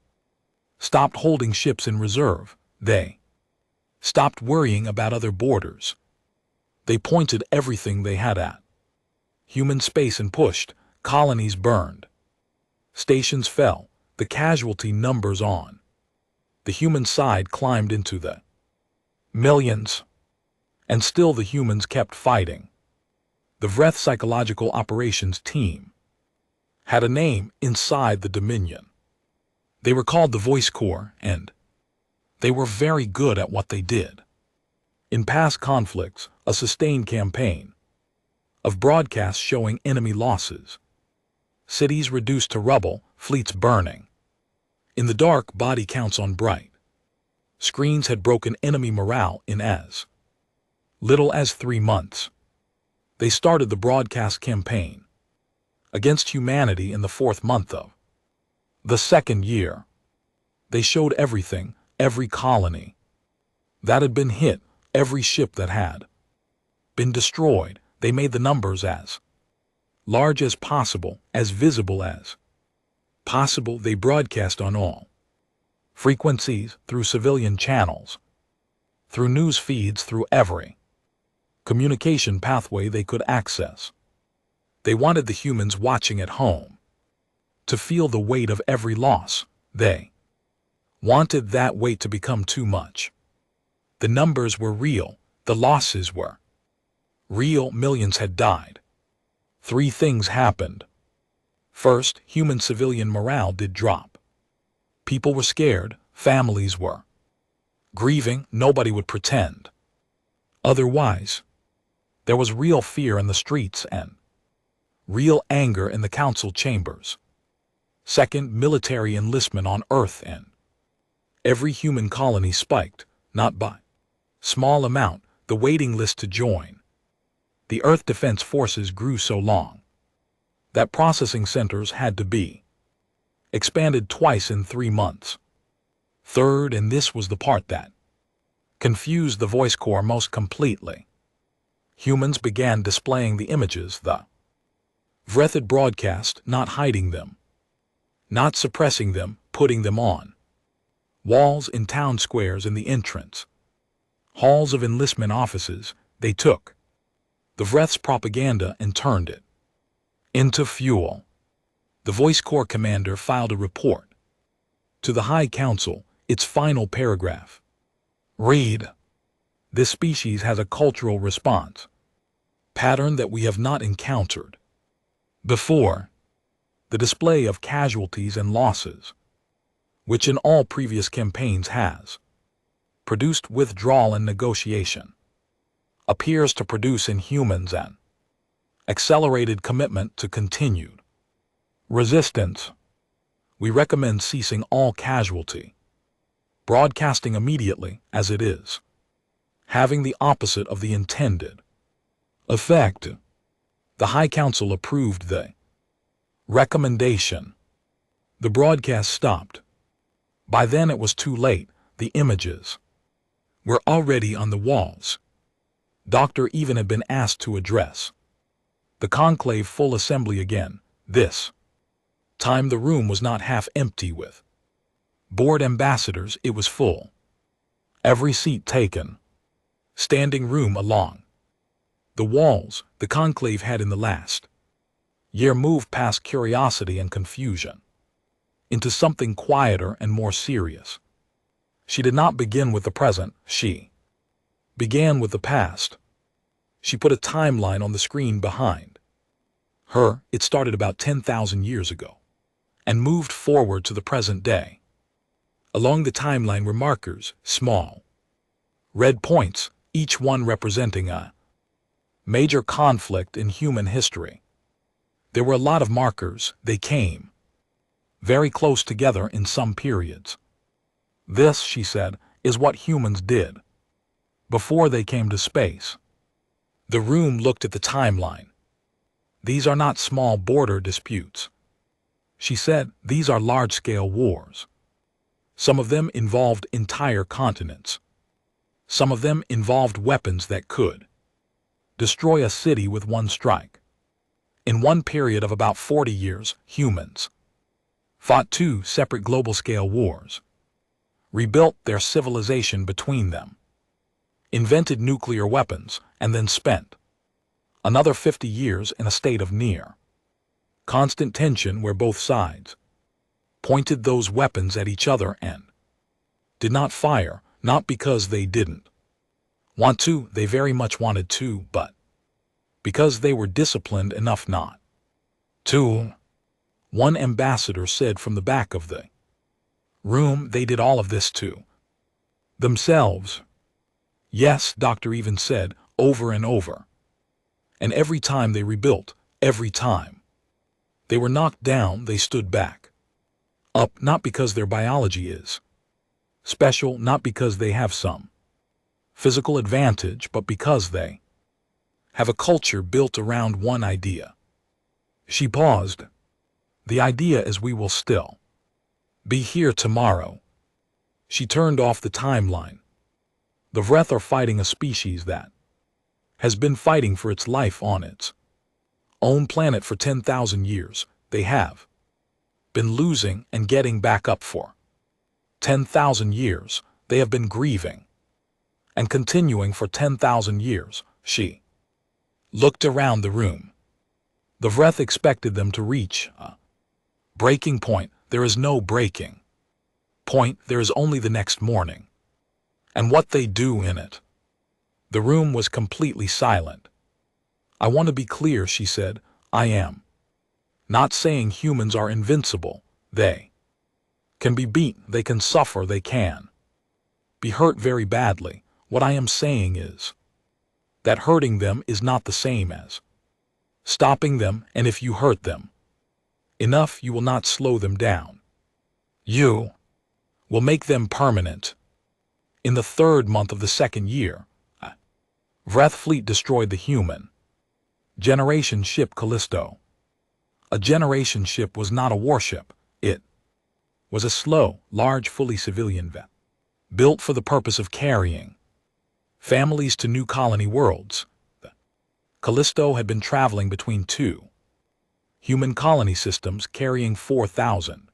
stopped holding ships in reserve. They stopped worrying about other borders. They pointed everything they had at human space and pushed. Colonies burned. Stations fell. The casualty numbers on the human side climbed into the millions. And still the humans kept fighting. The Vreth Psychological Operations Team had a name inside the Dominion. They were called the Voice Corps, and they were very good at what they did. In past conflicts, a sustained campaign of broadcasts showing enemy losses, cities reduced to rubble, fleets burning. In the dark, body counts on bright screens had broken enemy morale in as little as 3 months. They started the broadcast campaign against humanity in the 4th month of the 2nd year. They showed everything, every colony that had been hit, every ship that had been destroyed. They made the numbers as large as possible, as visible as possible. They broadcast on all frequencies, through civilian channels, through news feeds, through every communication pathway they could access. They wanted the humans watching at home to feel the weight of every loss. They wanted that weight to become too much. The numbers were real. The losses were real. Millions had died. 3 things happened. First, human civilian morale did drop. People were scared. Families were grieving. Nobody would pretend otherwise. There was real fear in the streets and real anger in the council chambers. Second, military enlistment on Earth and every human colony spiked, not by small amount, the waiting list to join. The Earth Defense Forces grew so long that processing centers had to be expanded twice in 3 months. Third, and this was the part that confused the voice core most completely, humans began displaying the images the Vreth had broadcast, not hiding them, not suppressing them, putting them on walls in town squares, in the entrance halls of enlistment offices. They took the Vreth's propaganda and turned it into fuel. The Voice Corps commander filed a report to the High Council, its final paragraph. Read. This species has a cultural response pattern that we have not encountered before. The display of casualties and losses, which in all previous campaigns has produced withdrawal and negotiation, appears to produce in humans an accelerated commitment to continued resistance. We recommend ceasing all casualty broadcasting immediately, as it is having the opposite of the intended effect. The High Council approved the recommendation. The broadcast stopped. By then it was too late. The images were already on the walls. Dr. Even had been asked to address the conclave full assembly again. This time the room was not half empty with board ambassadors, it was full. Every seat taken. Standing room along the walls. The conclave had in the last year moved past curiosity and confusion into something quieter and more serious. She did not begin with the present, she began with the past. She put a timeline on the screen behind her. It started about 10,000 years ago and moved forward to the present day. Along the timeline were markers, small red points, each one representing a major conflict in human history. There were a lot of markers. They came very close together in some periods. This, she said, is what humans did before they came to space. The room looked at the timeline. These are not small border disputes. She said, these are large-scale wars. Some of them involved entire continents. Some of them involved weapons that could destroy a city with one strike. In one period of about 40 years, humans fought 2 separate global-scale wars, rebuilt their civilization between them, invented nuclear weapons, and then spent another 50 years in a state of near constant tension where both sides pointed those weapons at each other and did not fire, not because they didn't want to, they very much wanted to, but because they were disciplined enough not to. One ambassador said from the back of the room, they did all of this to themselves. Yes, Dr. Even said, over and over. And every time they rebuilt, every time they were knocked down, they stood back up, not because their biology is special, not because they have some physical advantage, but because they have a culture built around one idea. She paused. The idea is we will still be here tomorrow. She turned off the timeline. The Vreth are fighting a species that has been fighting for its life on its own planet for 10,000 years. They have been losing and getting back up for 10,000 years. They have been grieving and continuing for 10,000 years. She looked around the room. The Vreth expected them to reach a breaking point. There is no breaking point. There is only the next morning and what they do in it. The room was completely silent. I want to be clear, she said. I am not saying humans are invincible. They can be beaten, they can suffer, they can be hurt very badly. What I am saying is that hurting them is not the same as stopping them, and if you hurt them enough, you will not slow them down. You will make them permanent. In the 3rd month of the 2nd year, a Vreth fleet destroyed the human generation ship Callisto. A generation ship was not a warship. It was a slow, large, fully civilian vet, built for the purpose of carrying families to new colony worlds. The Callisto had been traveling between two human colony systems carrying 4,000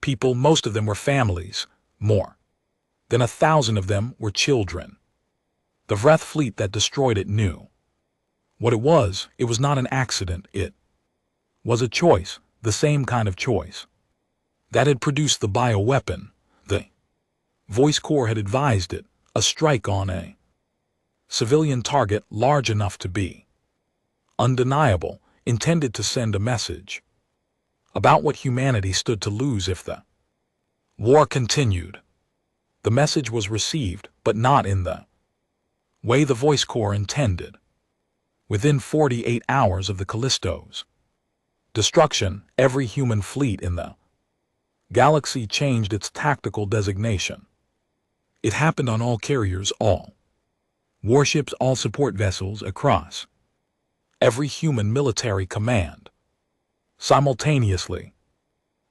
people. Most of them were families. More than 1,000 of them were children. The Vreth fleet that destroyed it knew what it was. It was not an accident. It was a choice, the same kind of choice that had produced the bioweapon. The Voice Corps had advised it, a strike on a civilian target large enough to be undeniable, intended to send a message about what humanity stood to lose if the war continued. The message was received, but not in the way the Voice Corps intended. Within 48 hours of the Callisto's destruction, every human fleet in the galaxy changed its tactical designation. It happened on all carriers, all warships, all support vessels across every human military command. Simultaneously,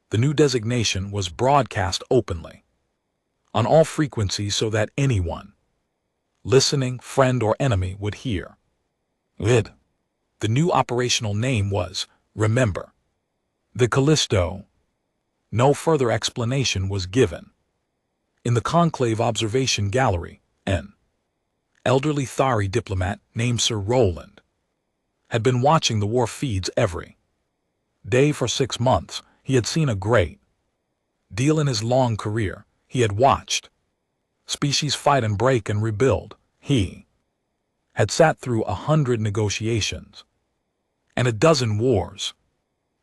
the new designation was broadcast openly on all frequencies so that anyone listening, friend or enemy, would hear it. The new operational name was Remember the Callisto. No further explanation was given. In the Conclave Observation Gallery, an elderly Thari diplomat named Sir Roland had been watching the war feeds every day for 6 months. He had seen a great deal in his long career. He had watched species fight and break and rebuild. He had sat through 100 negotiations and a dozen wars.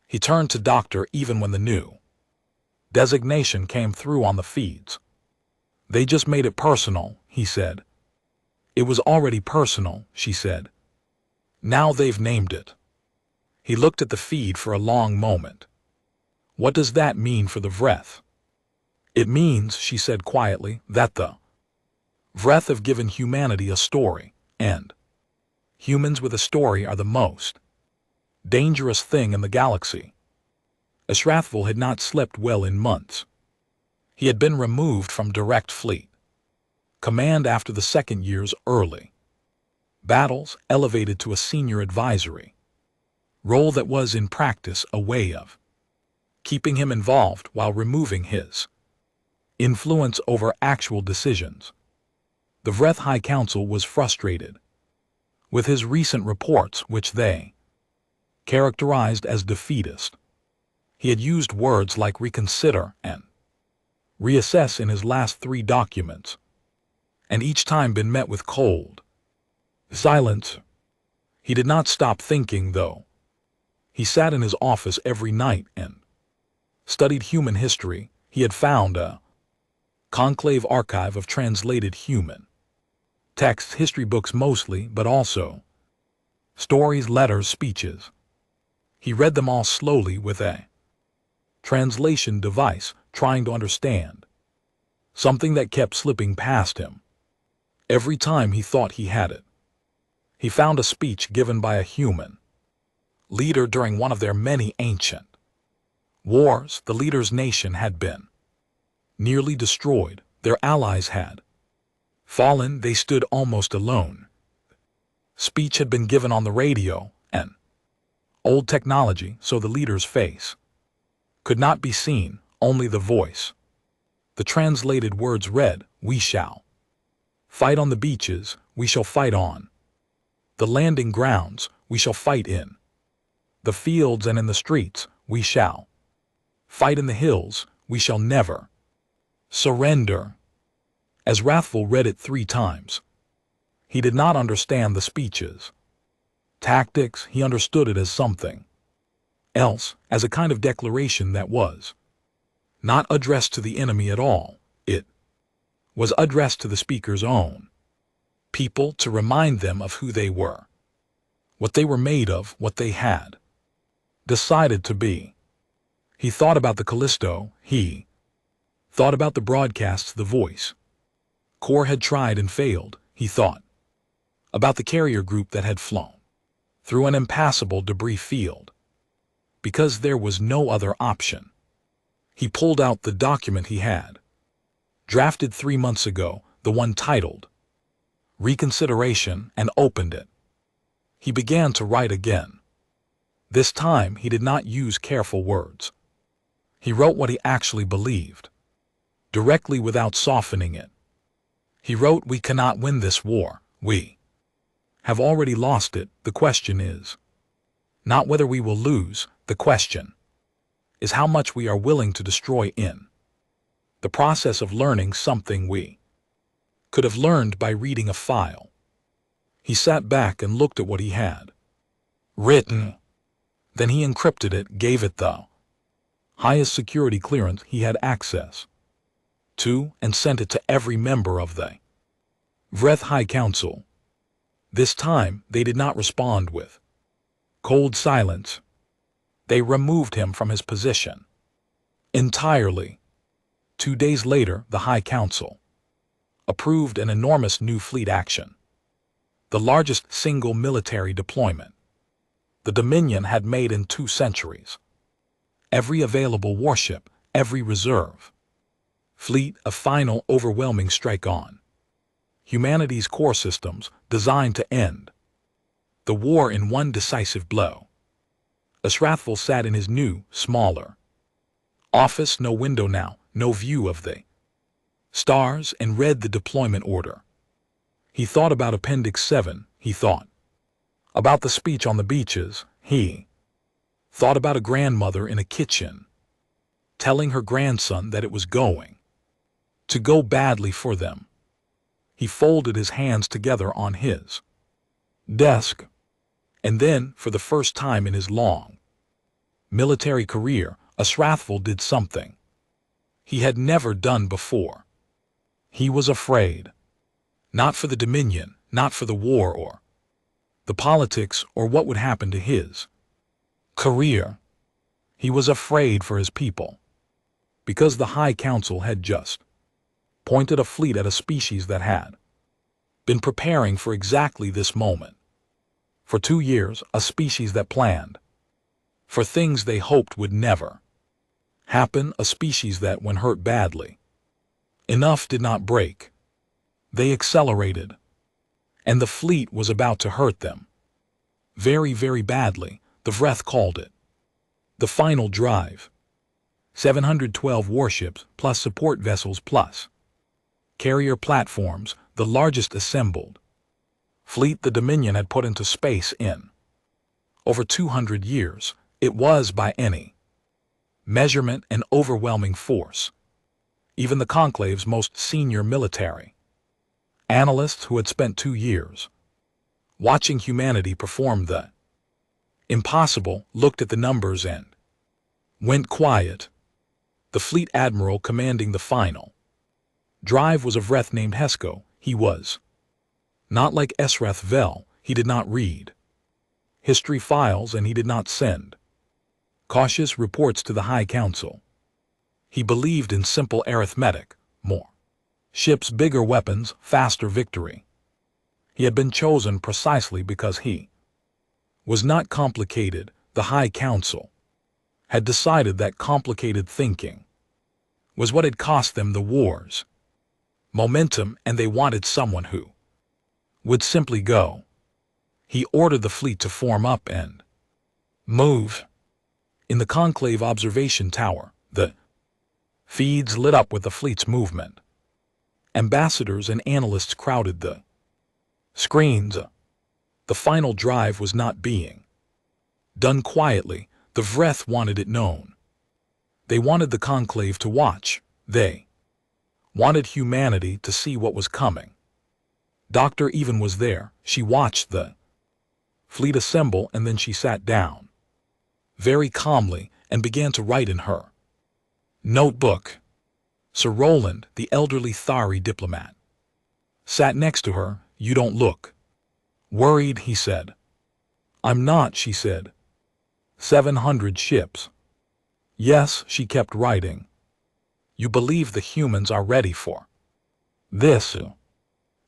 He turned to Doctor even when the new designation came through on the feeds. They just made it personal, he said. It was already personal, she said. Now they've named it. He looked at the feed for a long moment. What does that mean for the Vreth? It means, she said quietly, that the Vreth have given humanity a story, and humans with a story are the most dangerous thing in the galaxy. Ashrathville had not slept well in months. He had been removed from direct fleet command after the 2nd year's early battles, elevated to a senior advisory role that was in practice a way of keeping him involved while removing his influence over actual decisions. The Vreth High Council was frustrated with his recent reports, which they characterized as defeatist. He had used words like reconsider and reassess in his last 3 documents, and each time been met with cold silence. He did not stop thinking, though. He sat in his office every night and studied human history. He had found a conclave archive of translated human texts, history books mostly, but also stories, letters, speeches. He read them all slowly with a translation device, trying to understand something that kept slipping past him. Every time he thought he had it, he found a speech given by a human leader during one of their many ancient wars. The leader's nation had been nearly destroyed. Their allies had fallen. They stood almost alone. Speech had been given on the radio, and old technology, so the leader's face could not be seen, only the voice. The translated words read, "We shall fight on the beaches, we shall fight on the landing grounds, we shall fight in the fields and in the streets, we shall fight in the hills, we shall never surrender." As Wrathful read it 3 times, he did not understand the speech's tactics. He understood it as something else, as a kind of declaration that was not addressed to the enemy at all. It was addressed to the speaker's own people, to remind them of who they were, what they were made of, what they had decided to be. He thought about the Callisto. He thought about the broadcasts the Voice Corps had tried and failed. He thought about the carrier group that had flown through an impassable debris field because there was no other option. He pulled out the document he had drafted 3 months ago, the one titled Reconsideration, and opened it. He began to write again. This time he did not use careful words. He wrote what he actually believed, directly without softening it. He wrote, "We cannot win this war. We have already lost it. The question is not whether we will lose. The question is how much we are willing to destroy in the process of learning something we could have learned by reading a file." He sat back and looked at what he had written. Then he encrypted it, gave it the highest security clearance he had access to, and sent it to every member of the Vreth High Council. This time they did not respond with cold silence. They removed him from his position entirely. 2 days later, the High Council approved an enormous new fleet action, the largest single military deployment the Dominion had made in 2 centuries. Every available warship, every reserve fleet, a final overwhelming strike on humanity's core systems designed to end the war in one decisive blow. Israfel sat in his new, smaller office, no window now, no view of the stars, and read the deployment order. He thought about Appendix 7, he thought about the speech on the beaches, he thought about a grandmother in a kitchen telling her grandson that it was going to go badly for them. He folded his hands together on his desk, and then, for the first time in his long military career, Israfel did something he had never done before. He was afraid. Not for the Dominion, not for the war or the politics or what would happen to his career. He was afraid for his people, because the High Council had just pointed a fleet at a species that had been preparing for exactly this moment. For 2 years, a species that planned for things they hoped would never happen, a species that, when hurt badly enough, did not break. They accelerated, and the fleet was about to hurt them very, very badly. The Vreth called it the final drive. 712 warships, plus support vessels, plus carrier platforms, the largest assembled fleet the Dominion had put into space in over 200 years. It was, by any measurement, an overwhelming force. Even the Conclave's most senior military analysts, who had spent 2 years watching humanity perform the impossible, looked at the numbers and went quiet. The fleet admiral commanding the final drive was a Vreth named Hesko. He was not like Esrath Vel. He did not read history files, and he did not send cautious reports to the High Council. He believed in simple arithmetic: more ships, bigger weapons, faster victory. He had been chosen precisely because he was not complicated. The High Council had decided that complicated thinking was what had cost them the war's momentum, and they wanted someone who would simply go. He ordered the fleet to form up and move. In the Conclave observation tower, the feeds lit up with the fleet's movement. Ambassadors and analysts crowded the screens. The final drive was not being done quietly. The Vreth wanted it known. They wanted the Conclave to watch. They wanted humanity to see what was coming. Dr. Even was there. She watched the fleet assemble, and then she sat down very calmly and began to write in her notebook. Sir Roland, the elderly Thari diplomat, sat next to her. "You don't look worried," he said. "I'm not," she said. 700 ships. Yes, she kept writing. "You believe the humans are ready for this?"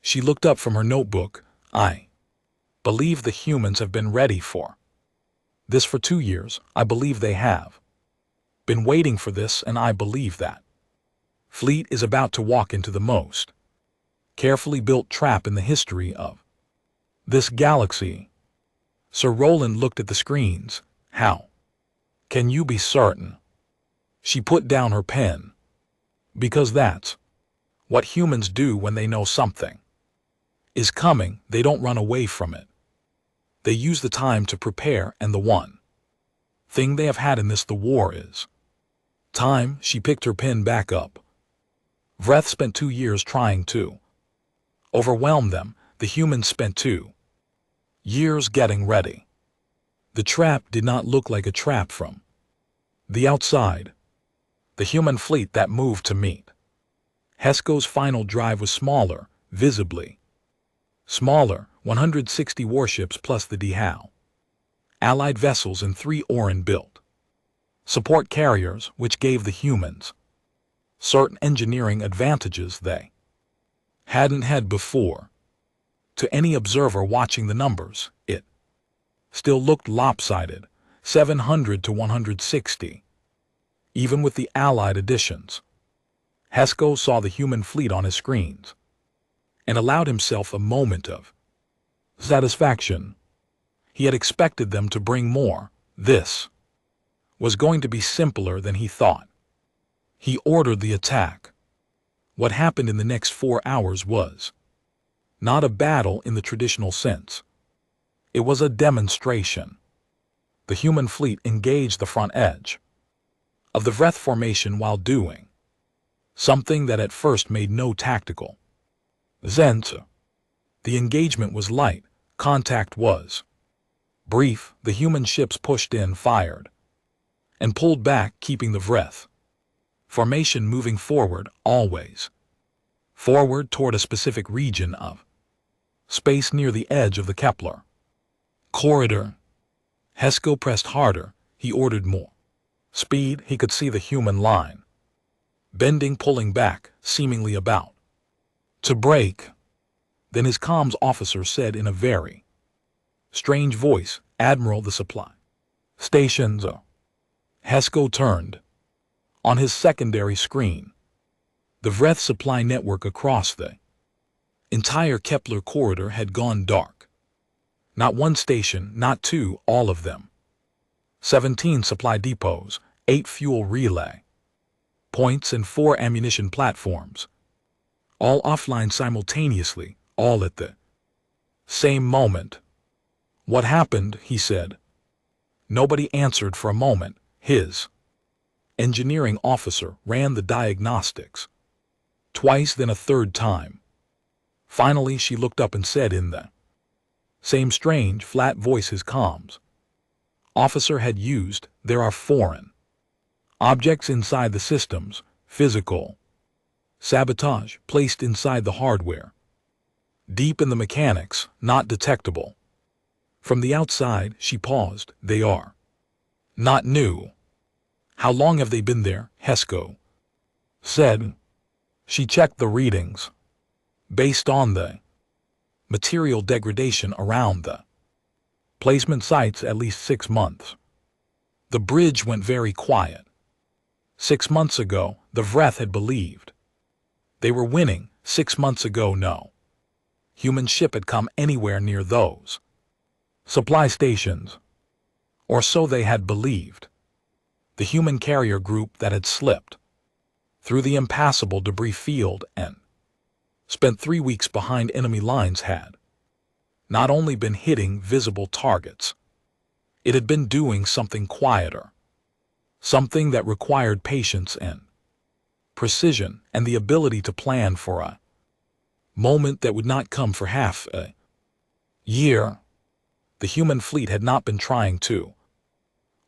She looked up from her notebook. "I believe the humans have been ready for this for 2 years. I believe they have Been waiting for this, and I believe that fleet is about to walk into the most carefully built trap in the history of this galaxy. Sir Roland looked at the screens. How can you be certain? She put down her pen. Because that's what humans do when they know something is coming. They don't run away from it. They use the time to prepare, and the one thing they have had in the war is time. She picked her pen back up. Vreth spent 2 years trying to overwhelm them. The humans spent 2 years getting ready. The trap did not look like a trap from the outside. The human fleet that moved to meet Hesco's final drive was smaller, visibly smaller, 160 warships plus the DHAL Allied vessels and 3 Orin-built support carriers, which gave the humans certain engineering advantages they hadn't had before. To any observer watching the numbers, it still looked lopsided, 700 to 160. Even with the Allied additions, Hesco saw the human fleet on his screens and allowed himself a moment of satisfaction. He had expected them to bring more. This was going to be simpler than he thought. He ordered the attack. What happened in the next 4 hours was not a battle in the traditional sense. It was a demonstration. The human fleet engaged the front edge of the Vreth formation while doing something that at first made no tactical sense. The engagement was light. Contact was brief. The human ships pushed in, fired, and pulled back, keeping the Vreth formation moving forward, always forward toward a specific region of space near the edge of the Kepler corridor. Hesco pressed harder. He ordered more speed. He could see the human line bending, pulling back, seemingly about to break. Then his comms officer said in a very strange voice, "Admiral, the supply stations are." Hesco turned. On his secondary screen, the Vreth supply network across the entire Kepler corridor had gone dark. Not one station, not 2, all of them. 17 supply depots, 8 fuel relay points, and 4 ammunition platforms. All offline simultaneously, all at the same moment. "What happened?" he said. Nobody answered for a moment. His engineering officer ran the diagnostics twice, then a third time. Finally, she looked up and said in the same strange, flat voice his comms officer had used, "There are foreign objects inside the systems, physical sabotage placed inside the hardware, deep in the mechanics, not detectable from the outside." She paused. "They are not new." "How long have they been there?" Hesco said. She checked the readings. Based on the material degradation around the placement sites, at least 6 months. The bridge went very quiet. 6 months ago, the Vreth had believed they were winning. 6 months ago, no human ship had come anywhere near those supply stations. Or so they had believed. The human carrier group that had slipped through the impassable debris field and spent 3 weeks behind enemy lines had not only been hitting visible targets, it had been doing something quieter, something that required patience and precision and the ability to plan for a moment that would not come for half a year. The human fleet had not been trying to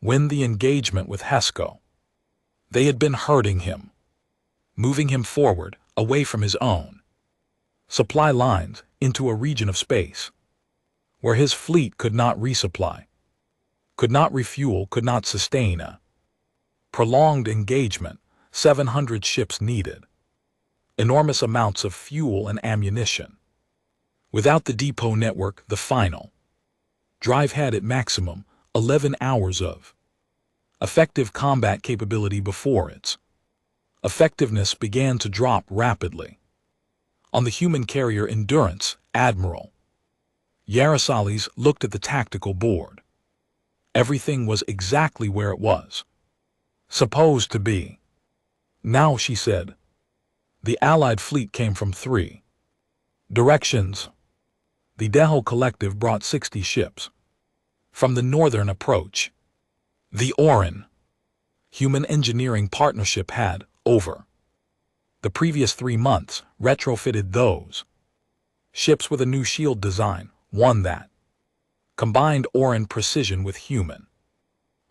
win the engagement with Hesco. They had been hurting him, moving him forward, away from his own supply lines, into a region of space where his fleet could not resupply, could not refuel, could not sustain a prolonged engagement. 700 ships needed enormous amounts of fuel and ammunition. Without the depot network, the final drive had at maximum 11 hours of effective combat capability before its effectiveness began to drop rapidly. On the human carrier Endurance, Admiral Yarosales looked at the tactical board. Everything was exactly where it was supposed to be. Now, she said, the Allied fleet came from 3 directions. The Deho Collective brought 60 ships from the northern approach. The Orin Human Engineering Partnership had, over the previous 3 months, retrofitted those ships with a new shield design, one that combined Orin precision with human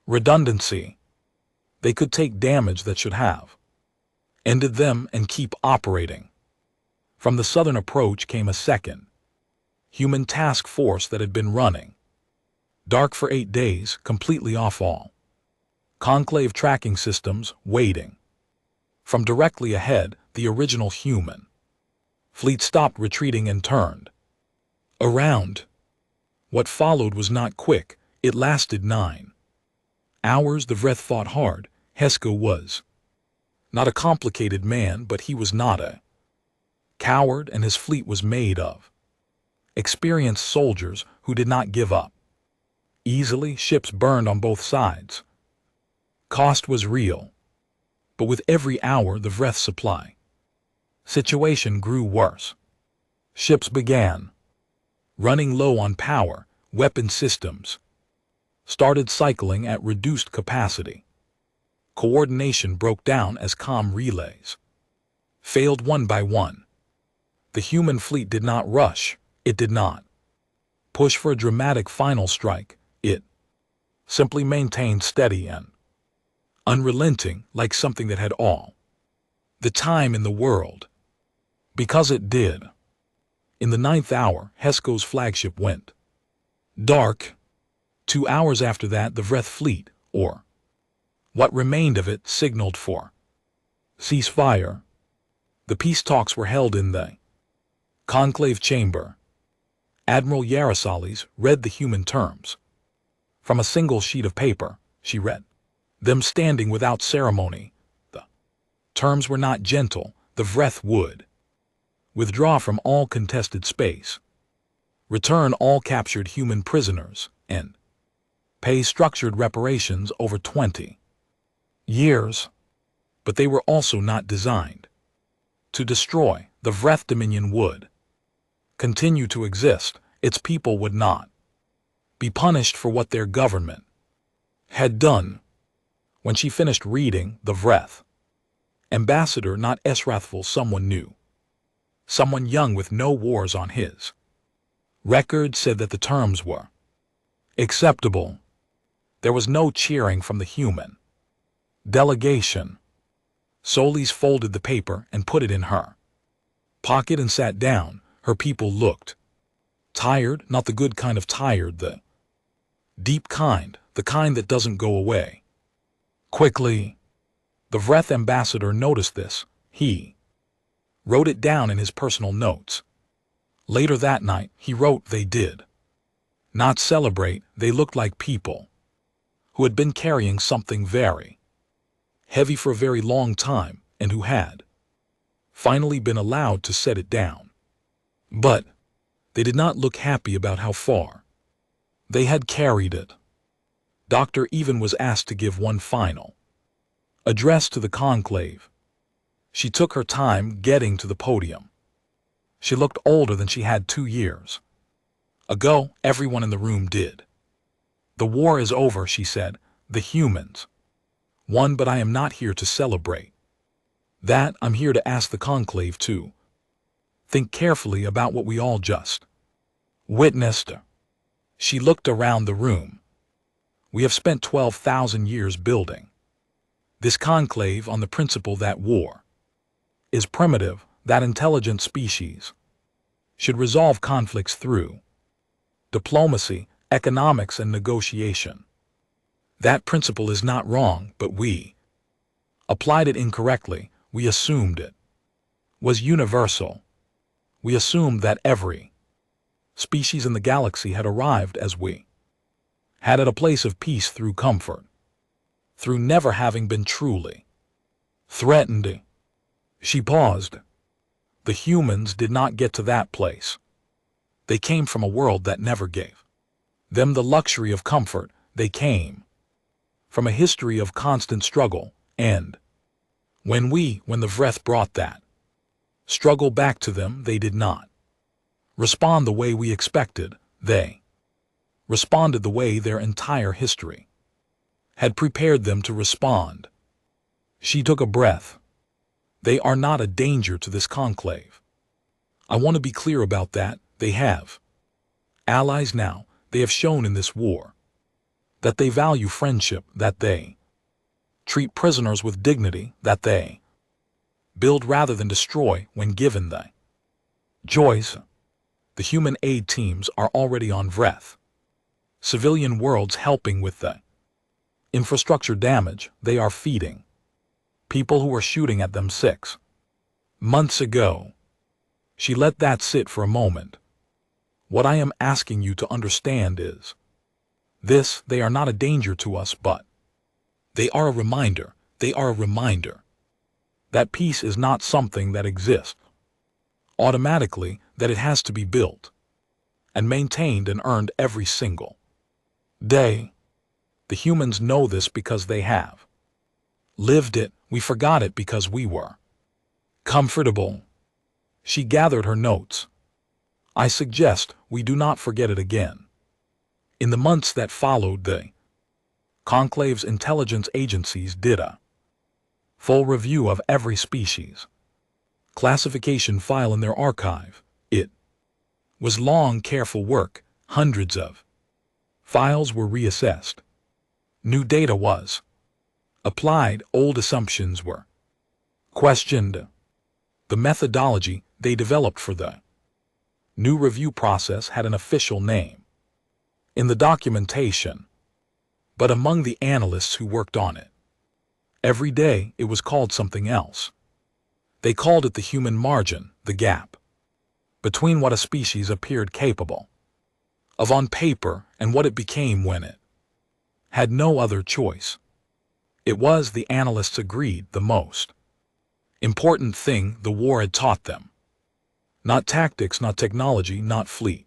redundancy. They could take damage that should have ended them and keep operating. From the southern approach came a second human task force that had been running dark for 8 days, completely off all conclave tracking systems, waiting. From directly ahead, the original human fleet stopped retreating and turned around. What followed was not quick. It lasted 9 hours. The Vreth fought hard. Hesko was not a complicated man, but he was not a coward, and his fleet was made of experienced soldiers who did not give up easily. Ships burned on both sides. Cost was real. But with every hour, the Vreth supply situation grew worse. Ships began running low on power. Weapon systems started cycling at reduced capacity. Coordination broke down as comm relays failed one by one. The human fleet did not rush. It did not push for a dramatic final strike. It simply maintained steady and unrelenting, like something that had all the time in the world. Because it did. In the 9th hour, Hesko's flagship went dark. 2 hours after that, the Vreth fleet, or what remained of it, signaled for ceasefire. The peace talks were held in the conclave chamber. Admiral Yarosales read the human terms. From a single sheet of paper, she read them standing without ceremony. The terms were not gentle. The Vreth would withdraw from all contested space, return all captured human prisoners, and pay structured reparations over 20 years. But they were also not designed to destroy. The Vreth Dominion would continue to exist. Its people would not be punished for what their government had done. When she finished reading, the Vreth ambassador, not Esrathful, someone new, someone young with no wars on his record, said that the terms were acceptable. There was no cheering from the human delegation. Solis folded the paper and put it in her pocket and sat down. Her people looked tired, not the good kind of tired, the deep kind, the kind that doesn't go away quickly. The Vreth ambassador noticed this. He wrote it down in his personal notes. Later that night, he wrote they did not celebrate. They looked like people who had been carrying something very heavy for a very long time and who had finally been allowed to set it down. But they did not look happy about how far they had carried it. Dr. Even was asked to give one final address to the conclave. She took her time getting to the podium. She looked older than she had 2 years ago. Everyone in the room did. The war is over, she said. The humans won, but I am not here to celebrate that. I'm here to ask the conclave to think carefully about what we all just witnessed. She looked around the room. We have spent 12,000 years building this conclave on the principle that war is primitive, that intelligent species should resolve conflicts through diplomacy, economics, and negotiation. That principle is not wrong, but we applied it incorrectly. We assumed it was universal. We assumed that every species in the galaxy had arrived as we had at a place of peace through comfort. through never having been truly threatened. She paused. The humans did not get to that place. They came from a world that never gave them the luxury of comfort. They came from a history of constant struggle, and when the Vreth brought that struggle back to them, they did not respond the way we expected. They responded the way their entire history had prepared them to respond. She took a breath. They are not a danger to this conclave. I want to be clear about that. They have allies now. They have shown in this war that they value friendship, that they treat prisoners with dignity, that they build rather than destroy when given the choice. The human aid teams are already on Vreth. Civilian worlds helping with the infrastructure damage. They are feeding people who were shooting at them 6 months ago. She let that sit for a moment. What I am asking you to understand is this: they are not a danger to us, but they are a reminder. They are a reminder that peace is not something that exists automatically, that it has to be built and maintained and earned every single day. The humans know this because they have lived it. We forgot it because we were comfortable. She gathered her notes. I suggest we do not forget it again. In the months that followed, the Conclave's intelligence agencies did a full review of every species classification file in their archive. It was long, careful work. Hundreds of files were reassessed. New data was applied. Old assumptions were questioned. The methodology they developed for the new review process had an official name in the documentation, but among the analysts who worked on it every day, it was called something else. They called it the human margin, the gap between what a species appeared capable of on paper and what it became when it had no other choice. It was, the analysts agreed, the most important thing the war had taught them. Not tactics, not technology, not fleet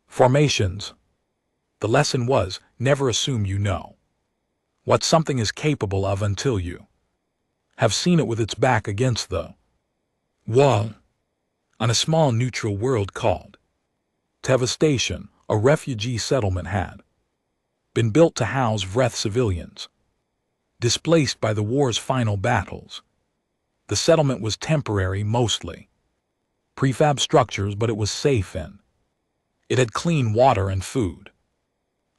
formations. The lesson was, never assume you know what something is capable of until you have seen it with its back against the wall. On a small neutral world called Devastation, a refugee settlement had been built to house Vreth civilians displaced by the war's final battles. The settlement was temporary, mostly prefab structures, but it was safe and it had clean water and food.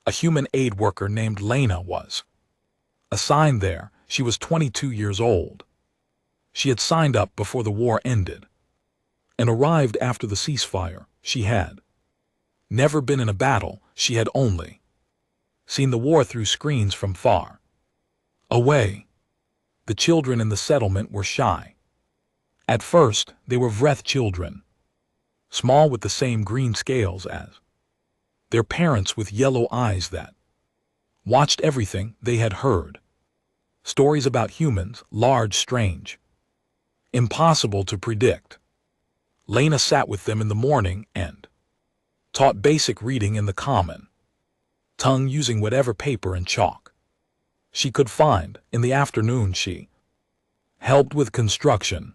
A human aid worker named Lena was assigned there. She was 22 years old. She had signed up before the war ended and arrived after the ceasefire. She had never been in a battle. She had only seen the war through screens from far away. The children in the settlement were shy. At first, they were Vreth children, small with the same green scales as their parents, with yellow eyes that watched everything. They had heard stories about humans, large, strange, impossible to predict. Lena sat with them in the morning and taught basic reading in the common tongue using whatever paper and chalk she could find. In the afternoon, she helped with construction.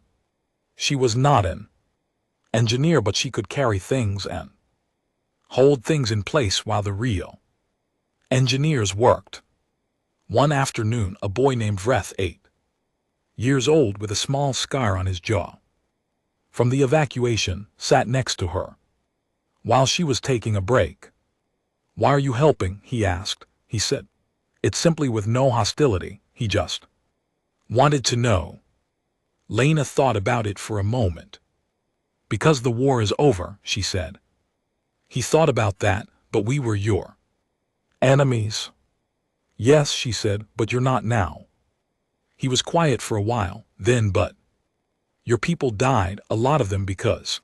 She was not an engineer, but she could carry things and hold things in place while the real engineers worked. One afternoon, a boy named Vreth, 8 years old, with a small scar on his jaw from the evacuation, sat next to her while she was taking a break. "Why are you helping?" he asked. He said, "It's simply with no hostility." He just wanted to know. Lena thought about it for a moment. "Because the war is over," she said. He thought about that. "But we were your enemies." "Yes," she said, "but you're not now." He was quiet for a while. Then, "But your people died, a lot of them, because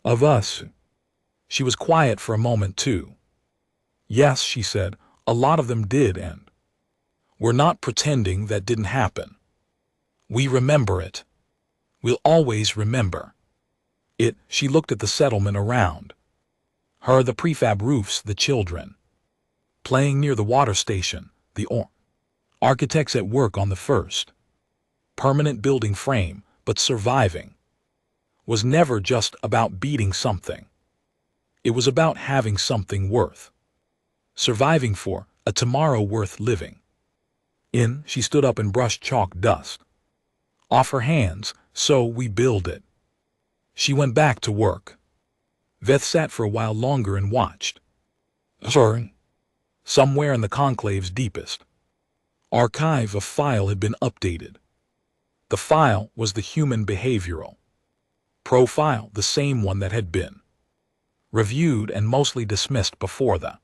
of us." She was quiet for a moment too. "Yes," she said, "a lot of them did, and We're not pretending that didn't happen. We remember it. We'll always remember it. She looked at the settlement around her, the prefab roofs, the children playing near the water station, the architects at work on the first permanent building frame. But surviving was never just about beating something. It was about having something worth surviving for, a tomorrow worth living in. She stood up and brushed chalk dust off her hands. So we build it. She went back to work. Veth sat for a while longer and watched. Sorry. Somewhere in the conclave's deepest archive, a file had been updated. The file was the human behavioral profile, the same one that had been reviewed and mostly dismissed before the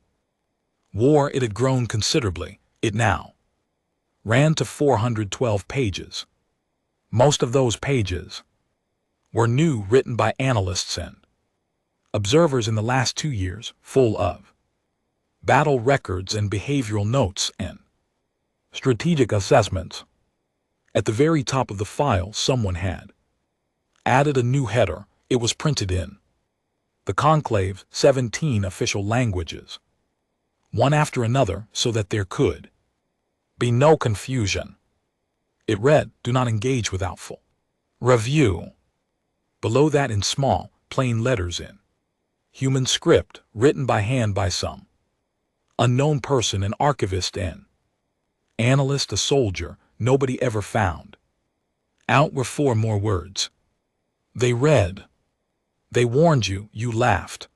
war. It had grown considerably. It now ran to 412 pages. Most of those pages were new, written by analysts and observers in the last 2 years, full of battle records and behavioral notes and strategic assessments. At the very top of the file, someone had added a new header. It was printed in the conclave's 17 official languages, one after another, so that there could be no confusion. It read, "Do not engage without full review." Below that, in small, plain letters in human script, written by hand by some unknown person, an archivist, an analyst, a soldier nobody ever found out, were 4 more words. They read, "They warned you, you laughed.